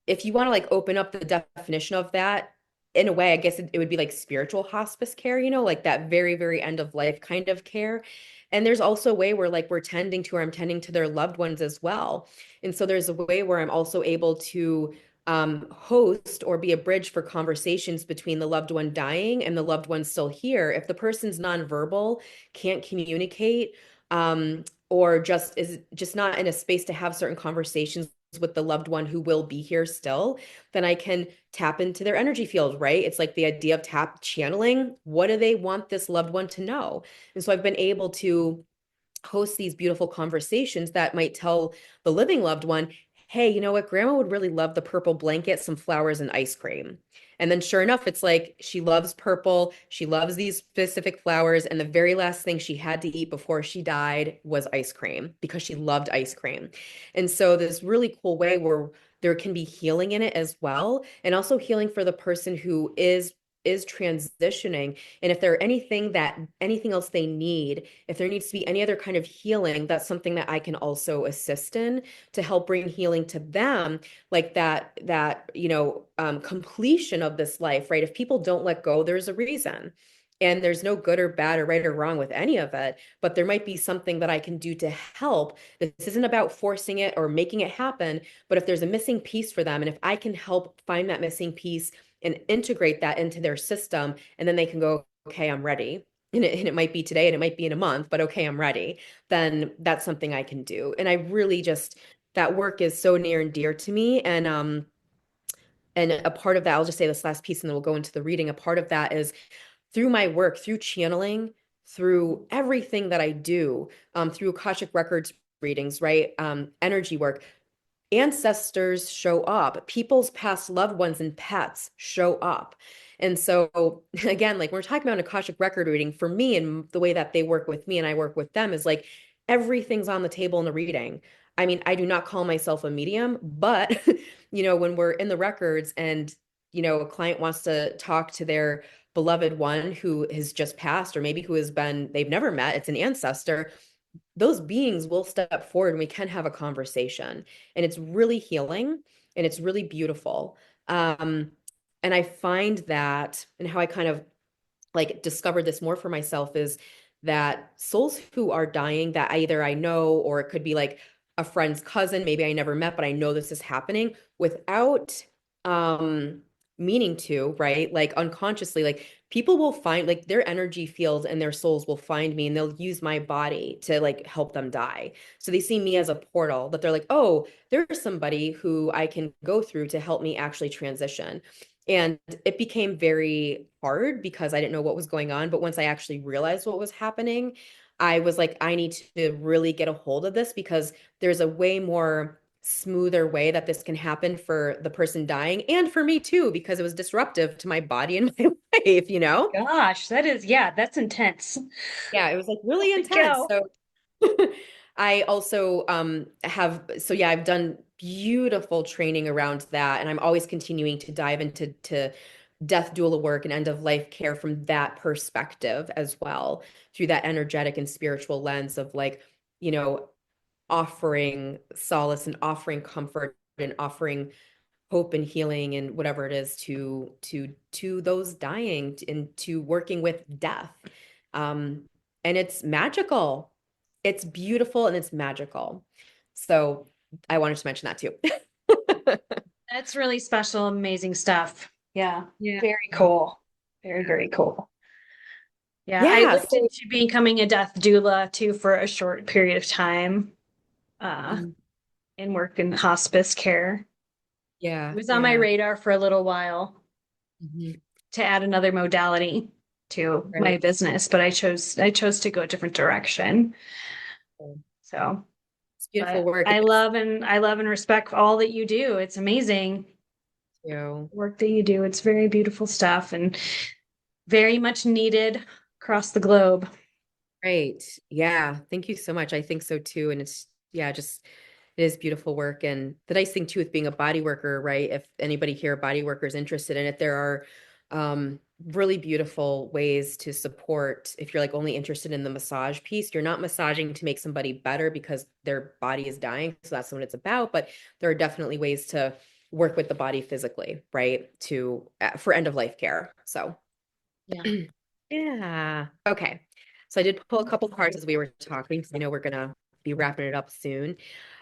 if you want to like open up the definition of that, in a way, I guess it would be like spiritual hospice care, like that very, very end of life kind of care. And there's also a way where like we're tending to or I'm tending to their loved ones as well. And so there's a way where I'm also able to host or be a bridge for conversations between the loved one dying and the loved one still here. If the person's nonverbal, can't communicate, or just is just not in a space to have certain conversations with the loved one who will be here still, then I can tap into their energy field, right? It's like the idea of tap channeling. What do they want this loved one to know? And so I've been able to host these beautiful conversations that might tell the living loved one, hey, you know what? Grandma would really love the purple blanket, some flowers, and ice cream. And then sure enough, it's like she loves purple. She loves these specific flowers. And the very last thing she had to eat before she died was ice cream because she loved ice cream. And so this really cool way where there can be healing in it as well. And also healing for the person who is transitioning. And if there are anything else they need, if there needs to be any other kind of healing, that's something that I can also assist in to help bring healing to them, like that completion of this life, right? If people don't let go, there's a reason. And there's no good or bad or right or wrong with any of it, but there might be something that I can do to help. This isn't about forcing it or making it happen, but if there's a missing piece for them, and if I can help find that missing piece and integrate that into their system, and then they can go, okay, I'm ready. And it might be today and it might be in a month, but okay, I'm ready. Then that's something I can do. And I really just, that work is so near and dear to me. And a part of that, I'll just say this last piece and then we'll go into the reading. A part of that is through my work, through channeling, through everything that I do, through Akashic Records readings, right? Energy work, ancestors show up, people's past loved ones and pets show up. And so again, like we're talking about an Akashic record reading, for me and the way that they work with me and I work with them is like everything's on the table in the reading. I mean, I do not call myself a medium, but when we're in the records and a client wants to talk to their beloved one who has just passed or maybe who has been they've never met, it's an ancestor, those beings will step forward and we can have a conversation. And it's really healing and it's really beautiful. And I find that, and how I kind of like discovered this more for myself is that souls who are dying that either I know or it could be like a friend's cousin, maybe I never met, but I know this is happening without um meaning to, right? Like unconsciously, like people will find like their energy field and their souls will find me and they'll use my body to like help them die. So they see me as a portal that they're like, oh, there's somebody who I can go through to help me actually transition. And it became very hard because I didn't know what was going on. But once I actually realized what was happening, I was like, I need to really get a hold of this because there's a way more smoother way that this can happen for the person dying and for me too, because it was disruptive to my body and my life. Gosh, yeah, that's intense. Yeah, it was like really Holy intense. cow. So I also have so yeah, I've done beautiful training around that and I'm always continuing to dive into to death doula work and end of life care from that perspective as well, through that energetic and spiritual lens of like, you know, offering solace and offering comfort and offering hope and healing and whatever it is to those dying and to working with death. Um, and it's magical. It's beautiful and it's magical. So I wanted to mention that too. That's really special, amazing stuff. Yeah. Yeah. Very cool. Very, very cool. Yeah. I Yeah. looked So, into becoming a death doula too for a short period of time, uh, mm, and work in hospice care. It yeah, was on my yeah. radar for a little while Mhm. to add another modality to my Right. business, but I chose to go a different direction. So, It's beautiful but work. I love and respect all that you do. It's amazing You. work that you do. It's very beautiful stuff and very much needed across the globe. Great. Yeah. Thank you so much. I think so too. And it's, yeah, just it is beautiful work. And the nice thing too with being a body worker, right? If anybody here, body worker is interested in it, there are really beautiful ways to support. If you're like only interested in the massage piece, you're not massaging to make somebody better because their body is dying. So that's what it's about. But there are definitely ways to work with the body physically, right? To for end of life care. So Yeah. yeah. Okay. So I did pull a couple cards as we were talking, because I know we're gonna be wrapping it up soon.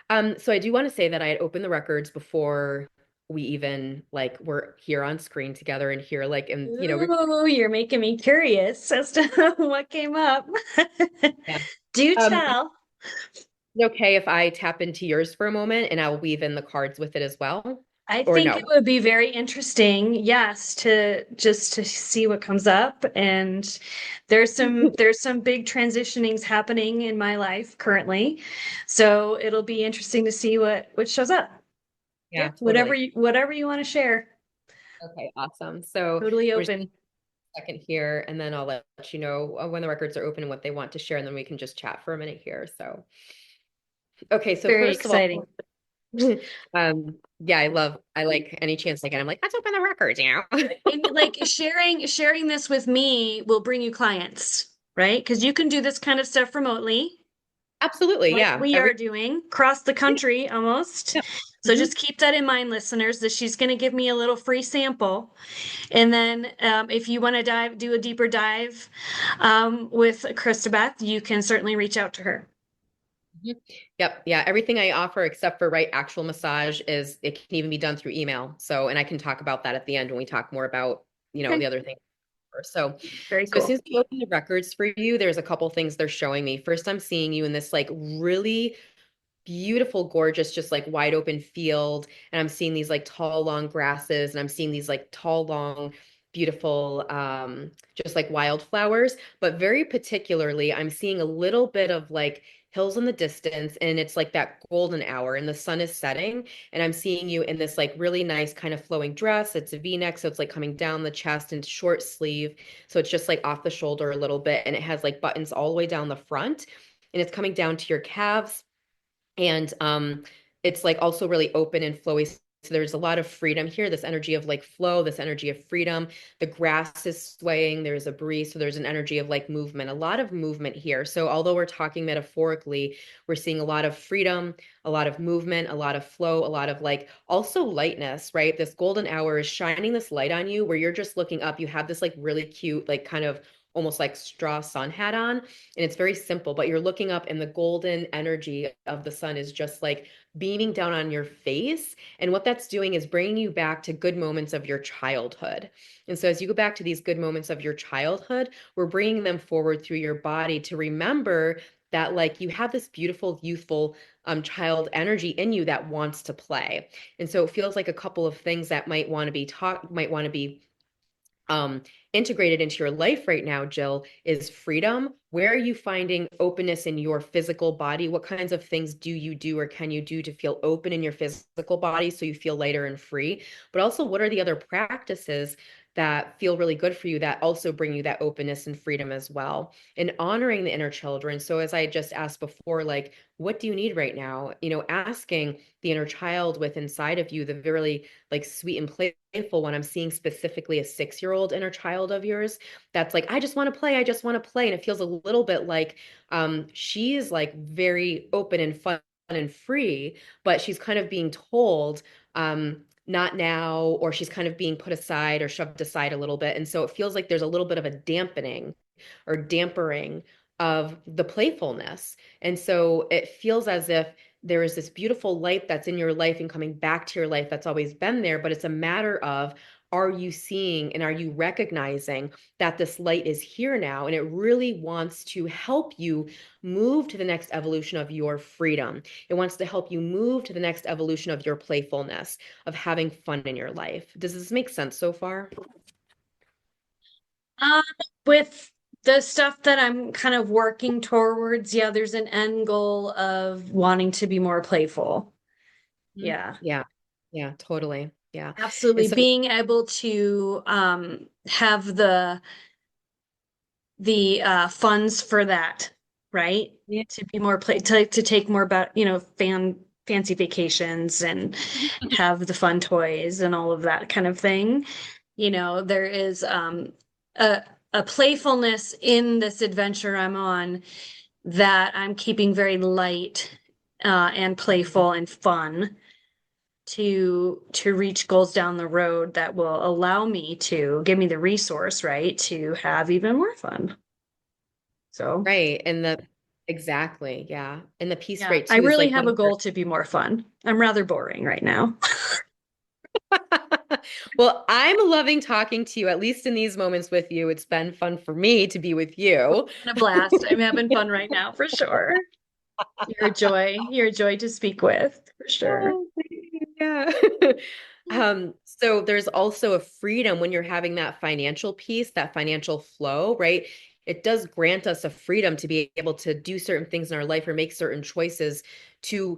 So I do want to say that I had opened the records before we even like were here on screen together and here like and Ooh, you're making me curious as to what came up. yeah. Do Is tell. it okay if I tap into yours for a moment and I'll weave in the cards with it as well? I Or think it no? would be very interesting, yes, to just to see what comes up. And there's some big transitionings happening in my life currently. So it'll be interesting to see what shows up. Yeah, Yeah, whatever totally. you want to share. Okay, awesome. So Totally we're just open. a second here, and then I'll let you know when the records are open and what they want to share, and then we can just chat for a minute here. So, okay, so Very first of all, exciting. yeah, I like any chance I get. I'm like, let's open the records, you know? And like sharing this with me will bring you clients, right? Because you can do this kind of stuff remotely, Absolutely, like yeah. we Every are doing across the yeah. country almost. Yeah. So Mhm. just keep that in mind, listeners, that she's going to give me a little free sample. And then if you want to do a deeper dive with Christabeth, you can certainly reach out to her. Mhm. Yep, yeah. Everything I offer except for right actual massage is it can even be done through email. So, and I can talk about that at the end when we talk more about, Okay, the other things. So, very as soon cool. as we open the records for you, there's a couple things they're showing me. First, I'm seeing you in this like really beautiful, gorgeous, just like wide open field. And I'm seeing these like tall, long grasses, and I'm seeing these like tall, long, beautiful, just like wildflowers. But very particularly, I'm seeing a little bit of like hills in the distance, and it's like that golden hour, and the sun is setting. And I'm seeing you in this like really nice kind of flowing dress. It's a V-neck, so it's like coming down the chest and short sleeve. So it's just like off the shoulder a little bit, and it has like buttons all the way down the front, and it's coming down to your calves and it's like also really open and flowy. So there's a lot of freedom here, this energy of like flow, this energy of freedom. The grass is swaying, there's a breeze, so there's an energy of like movement, a lot of movement here. So although we're talking metaphorically, we're seeing a lot of freedom, a lot of movement, a lot of flow, a lot of like also lightness, right? This golden hour is shining this light on you where you're just looking up. You have this like really cute, like kind of almost like straw sun hat on, and it's very simple, but you're looking up and the golden energy of the sun is just like beaming down on your face. And what that's doing is bringing you back to good moments of your childhood. And so as you go back to these good moments of your childhood, we're bringing them forward through your body to remember that like you have this beautiful youthful child energy in you that wants to play. And so it feels like a couple of things that might want to be integrated into your life right now, Jill, is freedom. Where are you finding openness in your physical body? What kinds of things do you do or can you do to feel open in your physical body so you feel lighter and free? But also, what are the other practices that feel really good for you that also bring you that openness and freedom as well. And honoring the inner children. So as I just asked before, like, what do you need right now? Asking the inner child with inside of you, the really like sweet and playful one. I'm seeing specifically a 6-year-old inner child of yours that's like, I just want to play, I just want to play. And it feels a little bit like she's like very open and fun and free, but she's kind of being told, not now, or she's kind of being put aside or shoved aside a little bit. And so it feels like there's a little bit of a dampening or dampering of the playfulness. And so it feels as if there is this beautiful light that's in your life and coming back to your life that's always been there, but it's a matter of, are you seeing and are you recognizing that this light is here now and it really wants to help you move to the next evolution of your freedom. It wants to help you move to the next evolution of your playfulness, of having fun in your life. Does this make sense so far? Um, with the stuff that I'm kind of working towards, yeah, there's an end goal of wanting to be more playful. Mhm. Yeah, Yeah. Yeah, totally. Yeah. And absolutely. so, Being able to have the funds for that, right? yeah. To be more to take more about, fancy vacations and have the fun toys and all of that kind of thing. There is a a playfulness in this adventure I'm on that I'm keeping very light and playful and fun to reach goals down the road that will allow me to give me the resource, right, to have even more fun. So, Right. Exactly. Yeah. And the piece yeah, rate I too is really like have one a part. goal to be more fun. I'm rather boring right now. Well, I'm loving talking to you, at least in these moments with you. It's been fun for me to be with you. Having a blast. I'm having fun right now for sure. You're a joy. You're a joy to speak with for sure. Oh, yeah. So there's also a freedom when you're having that financial piece, that financial flow, right? It does grant us a freedom to be able to do certain things in our life or make certain choices to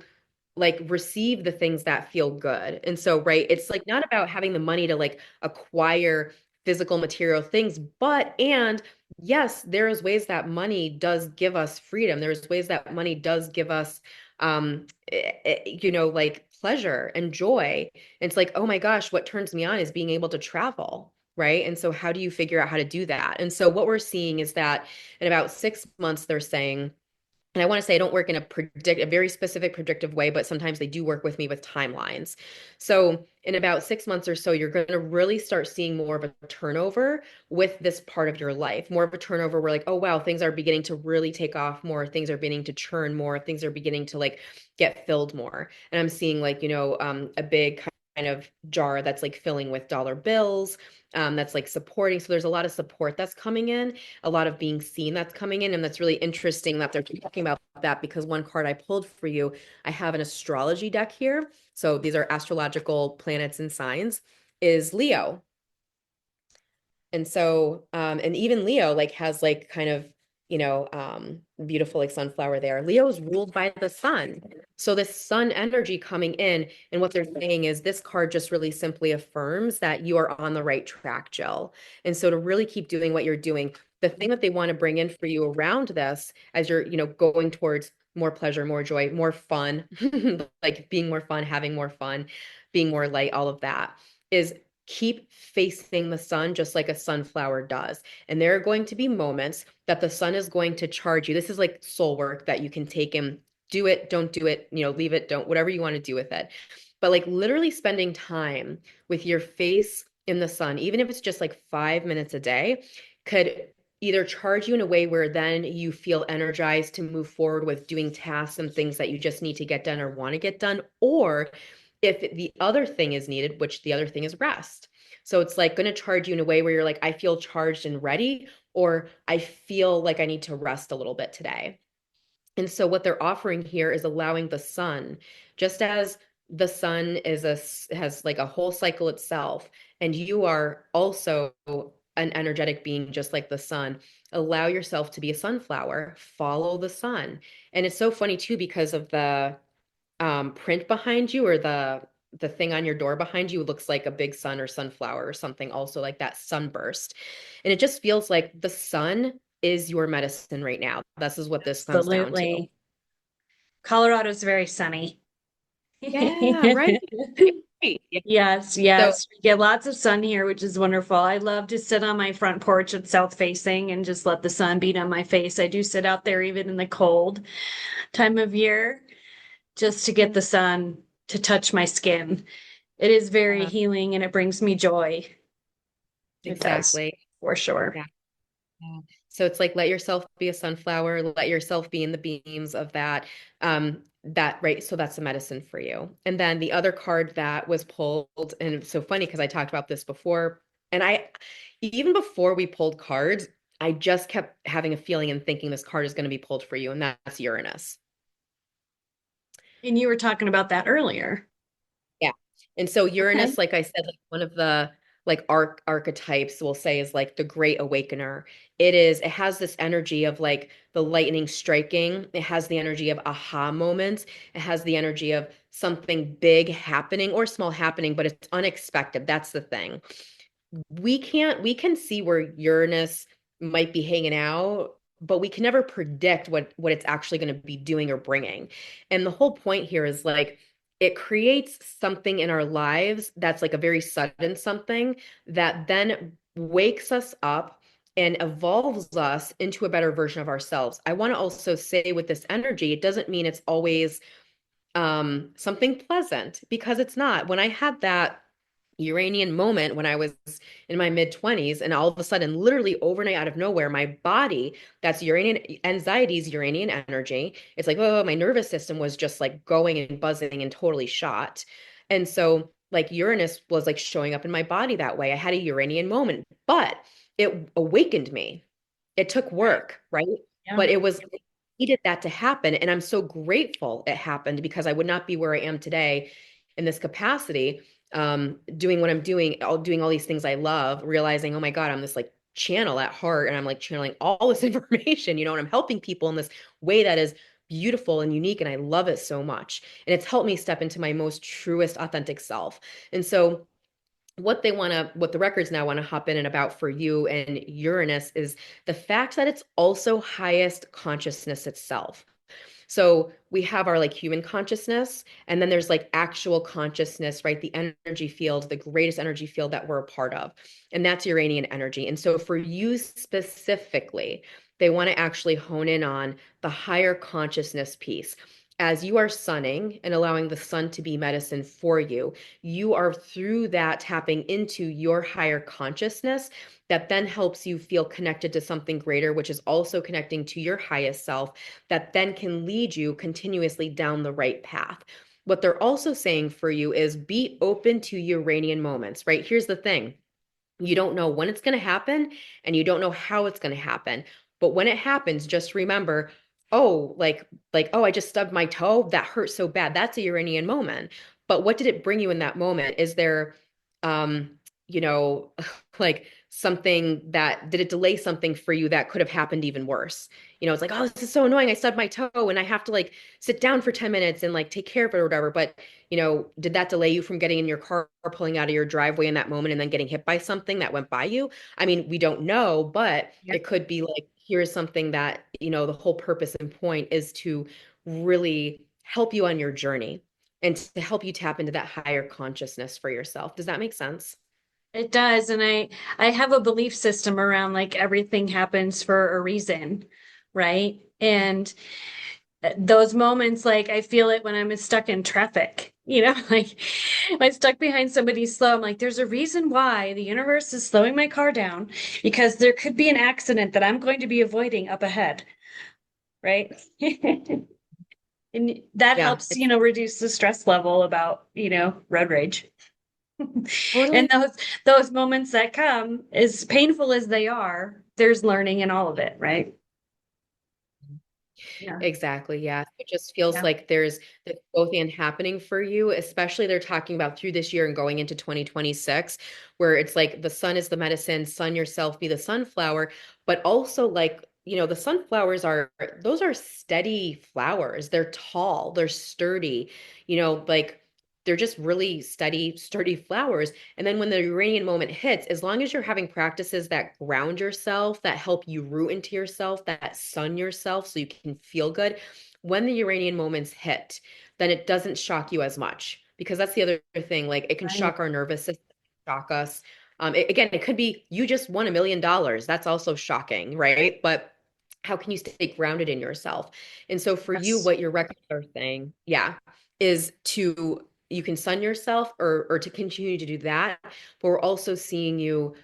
like receive the things that feel good. And so, right, it's like not about having the money to like acquire physical material things, but and yes, there's ways that money does give us freedom. There's ways that money does give us like pleasure and joy. And it's like, oh my gosh, what turns me on is being able to travel. Right. And so, how do you figure out how to do that? And so, what we're seeing is that in about 6 months, they're saying, and I want to say I don't work in a very specific predictive way, but sometimes they do work with me with timelines. So in about 6 months or so, you're going to really start seeing more of a turnover with this part of your life, more of a turnover where like, oh wow, things are beginning to really take off more, things are beginning to churn more, things are beginning to like get filled more. And I'm seeing like, a big kind of jar that's like filling with dollar bills, that's like supporting. So there's a lot of support that's coming in, a lot of being seen that's coming in. And that's really interesting that they're talking about that because one card I pulled for you, I have an astrology deck here. So these are astrological planets and signs, is Leo. And so, and even Leo like has like kind of, beautiful like sunflower there. Leo is ruled by the sun. So this sun energy coming in, and what they're saying is this card just really simply affirms that you are on the right track, Jill. And so to really keep doing what you're doing, the thing that they want to bring in for you around this as you're, going towards more pleasure, more joy, more fun, like being more fun, having more fun, being more light, all of that is keep facing the sun just like a sunflower does. And there are going to be moments that the sun is going to charge you. This is like soul work that you can take and do it, don't do it, leave it, don't, whatever you want to do with it. But like literally spending time with your face in the sun, even if it's just like 5 minutes a day, could either charge you in a way where then you feel energized to move forward with doing tasks and things that you just need to get done or want to get done, or if the other thing is needed, which the other thing is rest. So it's like going to charge you in a way where you're like, I feel charged and ready, or I feel like I need to rest a little bit today. And so what they're offering here is allowing the sun, just as the sun has like a whole cycle itself, and you are also an energetic being just like the sun. Allow yourself to be a sunflower, follow the sun. And it's so funny too because of the print behind you or the thing on your door behind you looks like a big sun or sunflower or something, also like that sunburst. And it just feels like the sun is your medicine right now. This is what this comes down to. Absolutely. Colorado's very sunny. Yeah, right. Right. Yeah. Yes, So yes. We get lots of sun here, which is wonderful. I love to sit on my front porch at south facing and just let the sun beat on my face. I do sit out there even in the cold time of year just to get the sun to touch my skin. It is very healing and it brings me joy. It does, exactly. for sure. Yeah. Yeah. So it's like let yourself be a sunflower, let yourself be in the beams of that. That right. So that's the medicine for you. And then the other card that was pulled, and it's so funny because I talked about this before, and I even before we pulled cards, I just kept having a feeling and thinking this card is going to be pulled for you, and that's Uranus. And you were talking about that earlier. Yeah. And so Okay. Uranus, like I said, like one of the like archetypes we'll say is like the great awakener. It has this energy of like the lightning striking. It has the energy of aha moments. It has the energy of something big happening or small happening, but it's unexpected. That's the thing. We can see where Uranus might be hanging out, but we can never predict what it's actually going to be doing or bringing. And the whole point here is like it creates something in our lives that's like a very sudden something that then wakes us up and evolves us into a better version of ourselves. I want to also say with this energy, it doesn't mean it's always something pleasant because it's not. When I had that Uranian moment when I was in my mid 20s, and all of a sudden, literally overnight out of nowhere, my body, that's Uranian anxiety's Uranian energy. It's like, oh, my nervous system was just like going and buzzing and totally shot. And so, like, Uranus was like showing up in my body that way. I had a Uranian moment, but it awakened me. It took Right. work, right? Yeah. But it needed that to happen. And I'm so grateful it happened because I would not be where I am today in this capacity, doing what I'm doing, doing all these things I love, realizing, oh my God, I'm this like channel at heart and I'm like channeling all this information, and I'm helping people in this way that is beautiful and unique. And I love it so much. And it's helped me step into my most truest, authentic self. And so what the records now want to hop in and about for you and Uranus is the fact that it's also highest consciousness itself. So we have our like human consciousness, and then there's like actual consciousness, right? The energy field, the greatest energy field that we're a part of. And that's Uranian energy. And so for you specifically, they want to actually hone in on the higher consciousness piece. As you are sunning and allowing the sun to be medicine for you, you are through that tapping into your higher consciousness that then helps you feel connected to something greater, which is also connecting to your highest self, that then can lead you continuously down the right path. What they're also saying for you is be open to Uranian moments, right? Here's the thing. You don't know when it's going to happen and you don't know how it's going to happen. But when it happens, just remember, oh, oh, I just stubbed my toe. That hurts so bad. That's a Uranian moment. But what did it bring you in that moment? Is there, um, you know, like something that did it delay something for you that could have happened even worse? It's like, oh, this is so annoying. I stubbed my toe and I have to like sit down for 10 minutes and like take care of it or whatever. But did that delay you from getting in your car, pulling out of your driveway in that moment and then getting hit by something that went by you? I mean, we don't know, but Yeah. it could be like, here's something that, the whole purpose and point is to really help you on your journey and to help you tap into that higher consciousness for yourself. Does that make sense? It does. And I have a belief system around like everything happens for a reason, right? And those moments, like I feel it when I'm stuck in traffic, like if I'm stuck behind somebody slow, I'm like, there's a reason why the universe is slowing my car down because there could be an accident that I'm going to be avoiding up ahead, right? And that Yeah, helps, it's reduce the stress level about, road rage. And totally. those moments that come, as painful as they are, there's learning in all of it, right? Yeah. Exactly. Yeah. It just feels Yeah. like there's both and happening for you, especially they're talking about through this year and going into 2026, where it's like the sun is the medicine, sun yourself, be the sunflower, but also like, the sunflowers those are steady flowers. They're tall, they're sturdy, like they're just really steady, sturdy flowers. And then when the Uranian moment hits, as long as you're having practices that ground yourself, that help you root into yourself, that sun yourself so you can feel good, when the Uranian moments hit, then it doesn't shock you as much. Because that's the other thing. Like it can Right. shock our nervous system, shock us. Again, it could be you just won $1 million. That's also shocking, right? But how can you stay grounded in yourself? And so for you, Yes. what your records are saying, yeah, is to you can sun yourself or to continue to do that. But we're also seeing you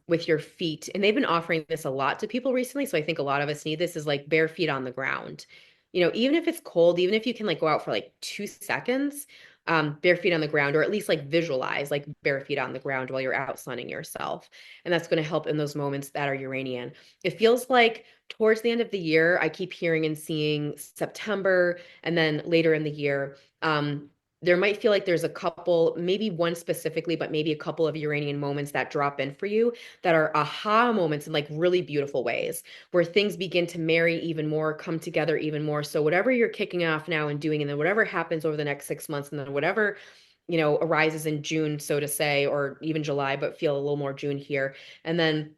with your feet. And they've been offering this a lot to people recently. So I think a lot of us need this is like bare feet on the ground. Even if it's cold, even if you can like go out for like 2 seconds, bare feet on the ground, or at least like visualize like bare feet on the ground while you're out sunning yourself. And that's going to help in those moments that are Uranian. It feels like towards the end of the year, I keep hearing and seeing September and then later in the year. There might feel like there's a couple, maybe one specifically, but maybe a couple of Uranian moments that drop in for you that are aha moments in like really beautiful ways where things begin to marry even more, come together even more. So whatever you're kicking off now and doing, and then whatever happens over the next 6 months, and then whatever, arises in June, so to say, or even July, but feel a little more June here. And then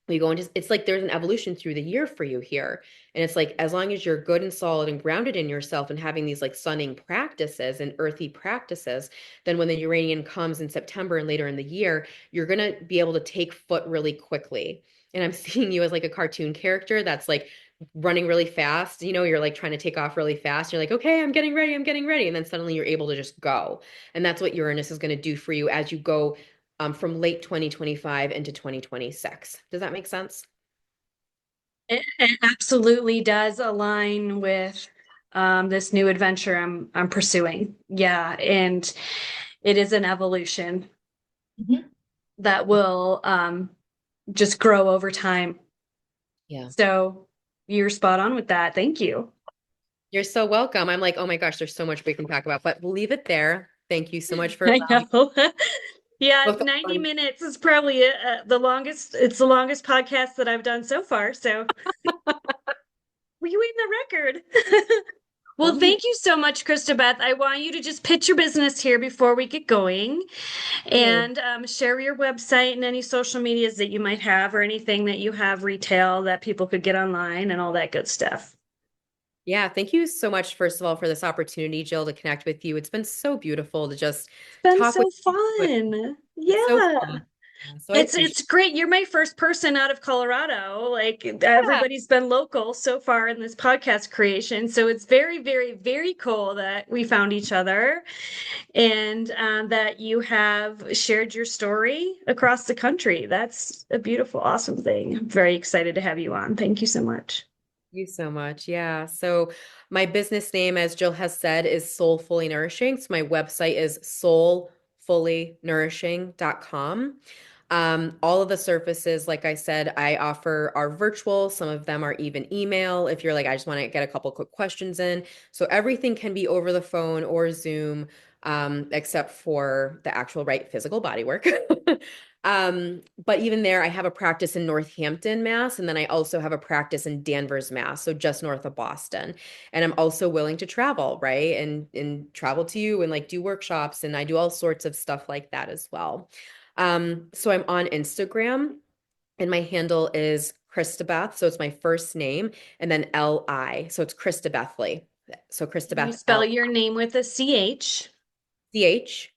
we go into it's like there's an evolution through the year for you here. And it's like as long as you're good and solid and grounded in yourself and having these like sunning practices and earthy practices, then when the Uranian comes in September and later in the year, you're going to be able to take foot really quickly. And I'm seeing you as like a cartoon character that's like running really fast. You're like trying to take off really fast. You're like, okay, I'm getting ready. I'm getting ready. And then suddenly you're able to just go. And that's what Uranus is going to do for you as you go from late 2025 into 2026. Does that make sense? It absolutely does align with this new adventure I'm pursuing. Yeah, and it is an evolution Mhm. that will just grow over time. Yeah. So you're spot on with that. Thank you. You're so welcome. I'm like, oh my gosh, there's so much we can talk about, but we'll leave it there. Thank you so much for I allowing know. Yeah, both 90 on. minutes is probably the longest. It's the longest podcast that I've done so far. So we win the record. Well, Oh, thank you so much, Christabeth. I want you to just pitch your business here before we get going good. and share your website and any social medias that you might have or anything that you have retail that people could get online and all that good stuff. Yeah, thank you so much, first of all, for this opportunity, Jill, to connect with you. It's been so beautiful to just It's been talk with so you. fun. It's so Yeah. fun. Yeah, so I appreciate It's great. You're my first person out of Colorado. Like it. everybody's been local so far in this podcast creation. So it's very, very, very cool that we found each other and that you have shared your story across the country. That's a beautiful, awesome thing. I'm very excited to have you on. Thank you so much. You so much. Yeah. So my business name, as Jill has said, is Soulfully Nourishing. So my website is soulfullynourishing.com. All of the services, like I said, I offer are virtual. Some of them are even email if you're like, I just want to get a couple quick questions in. So everything can be over the phone or Zoom, except for the actual right physical body work. But even there, I have a practice in Northampton, Mass, and then I also have a practice in Danvers, Mass, so just north of Boston. And I'm also willing to travel, right? And travel to you and like do workshops, and I do all sorts of stuff like that as well. So I'm on Instagram, and my handle is Christabeth, so it's my first name, and then L-I, so it's christabethLI. So Can you Christabeth spell your name with a CH? Christabeth,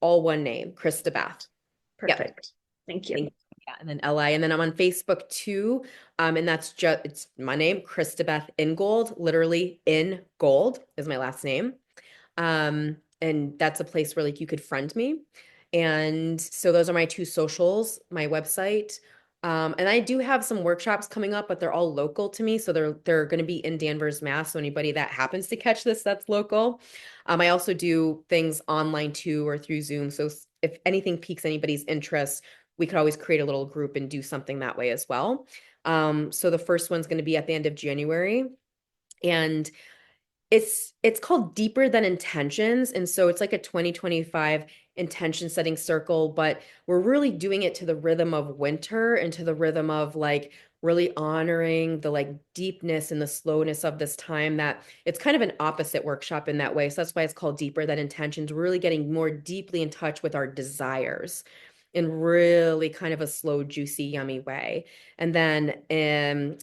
all one name, Christabeth. Yep. Perfect. Thank you. Thank you. Yeah, and then LI, and then I'm on Facebook too. And that's just it's my name, Christabeth Ingold, literally in gold is my last name. And that's a place where like you could friend me. And so those are my two socials, my website. And I do have some workshops coming up, but they're all local to me. So they're going to be in Danvers, Mass. So anybody that happens to catch this, that's local. I also do things online too or through Zoom. So if anything piques anybody's interest, we could always create a little group and do something that way as well. So the first one's going to be at the end of January. And it's called Deeper Than Intentions. And so it's like a 2025 intention setting circle, but we're really doing it to the rhythm of winter and to the rhythm of like really honoring the like deepness and the slowness of this time, that it's kind of an opposite workshop in that way. So that's why it's called Deeper Than Intentions. We're really getting more deeply in touch with our desires in really kind of a slow, juicy, yummy way. And then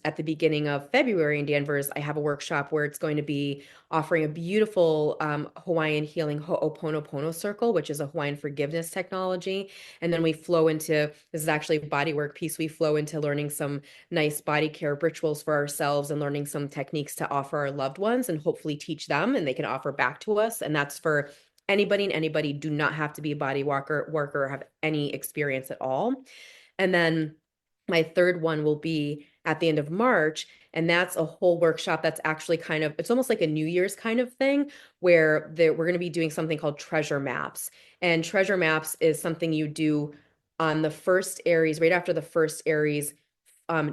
at the beginning of February in Danvers, I have a workshop where it's going to be offering a beautiful Hawaiian healing Ho'oponopono circle, which is a Hawaiian forgiveness technology. And then we flow into, this is actually a body work piece, we flow into learning some nice body care rituals for ourselves and learning some techniques to offer our loved ones and hopefully teach them and they can offer back to us. And that's for anybody and anybody. Do not have to be a body worker or have any experience at all. And then my third one will be at the end of March. And that's a whole workshop that's actually kind of, it's almost like a New Year's kind of thing where we're going to be doing something called treasure maps. And treasure maps is something you do on the first Aries, right after the first Aries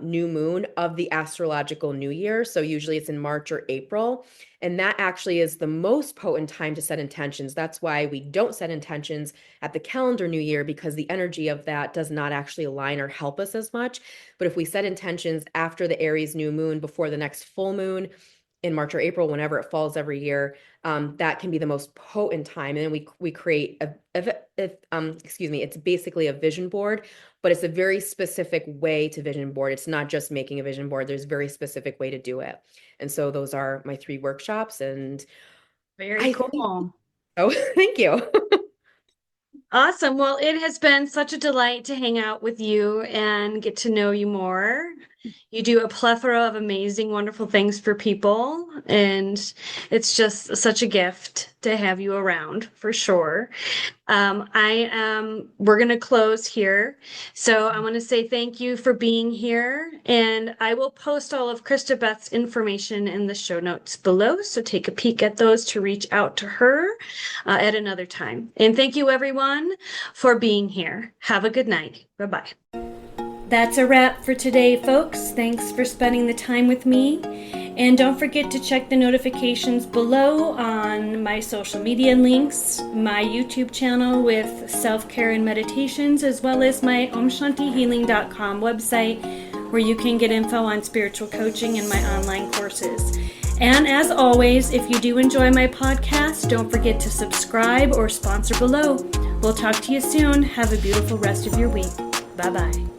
new moon of the astrological new year. So usually it's in March or April. And that actually is the most potent time to set intentions. That's why we don't set intentions at the calendar new year, because the energy of that does not actually align or help us as much. But if we set intentions after the Aries new moon, before the next full moon in March or April, whenever it falls every year, that can be the most potent time. And then we create it's basically a vision board, but it's a very specific way to vision board. It's not just making a vision board. There's a very specific way to do it. And so those are my 3 workshops. And Very cool. Oh, thank you. Awesome. Well, it has been such a delight to hang out with you and get to know you more. You do a plethora of amazing, wonderful things for people, and it's just such a gift to have you around for sure. We're going to close here. So I want to say thank you for being here, and I will post all of Christabeth's information in the show notes below. So take a peek at those to reach out to her at another time. And thank you everyone for being here. Have a good night. Bye-bye. That's a wrap for today, folks. Thanks for spending the time with me. And don't forget to check the notifications below on my social media links, my YouTube channel with self-care and meditations, as well as my omshantihealing.com website, where you can get info on spiritual coaching and my online courses. And as always, if you do enjoy my podcast, don't forget to subscribe or sponsor below. We'll talk to you soon. Have a beautiful rest of your week. Bye-bye.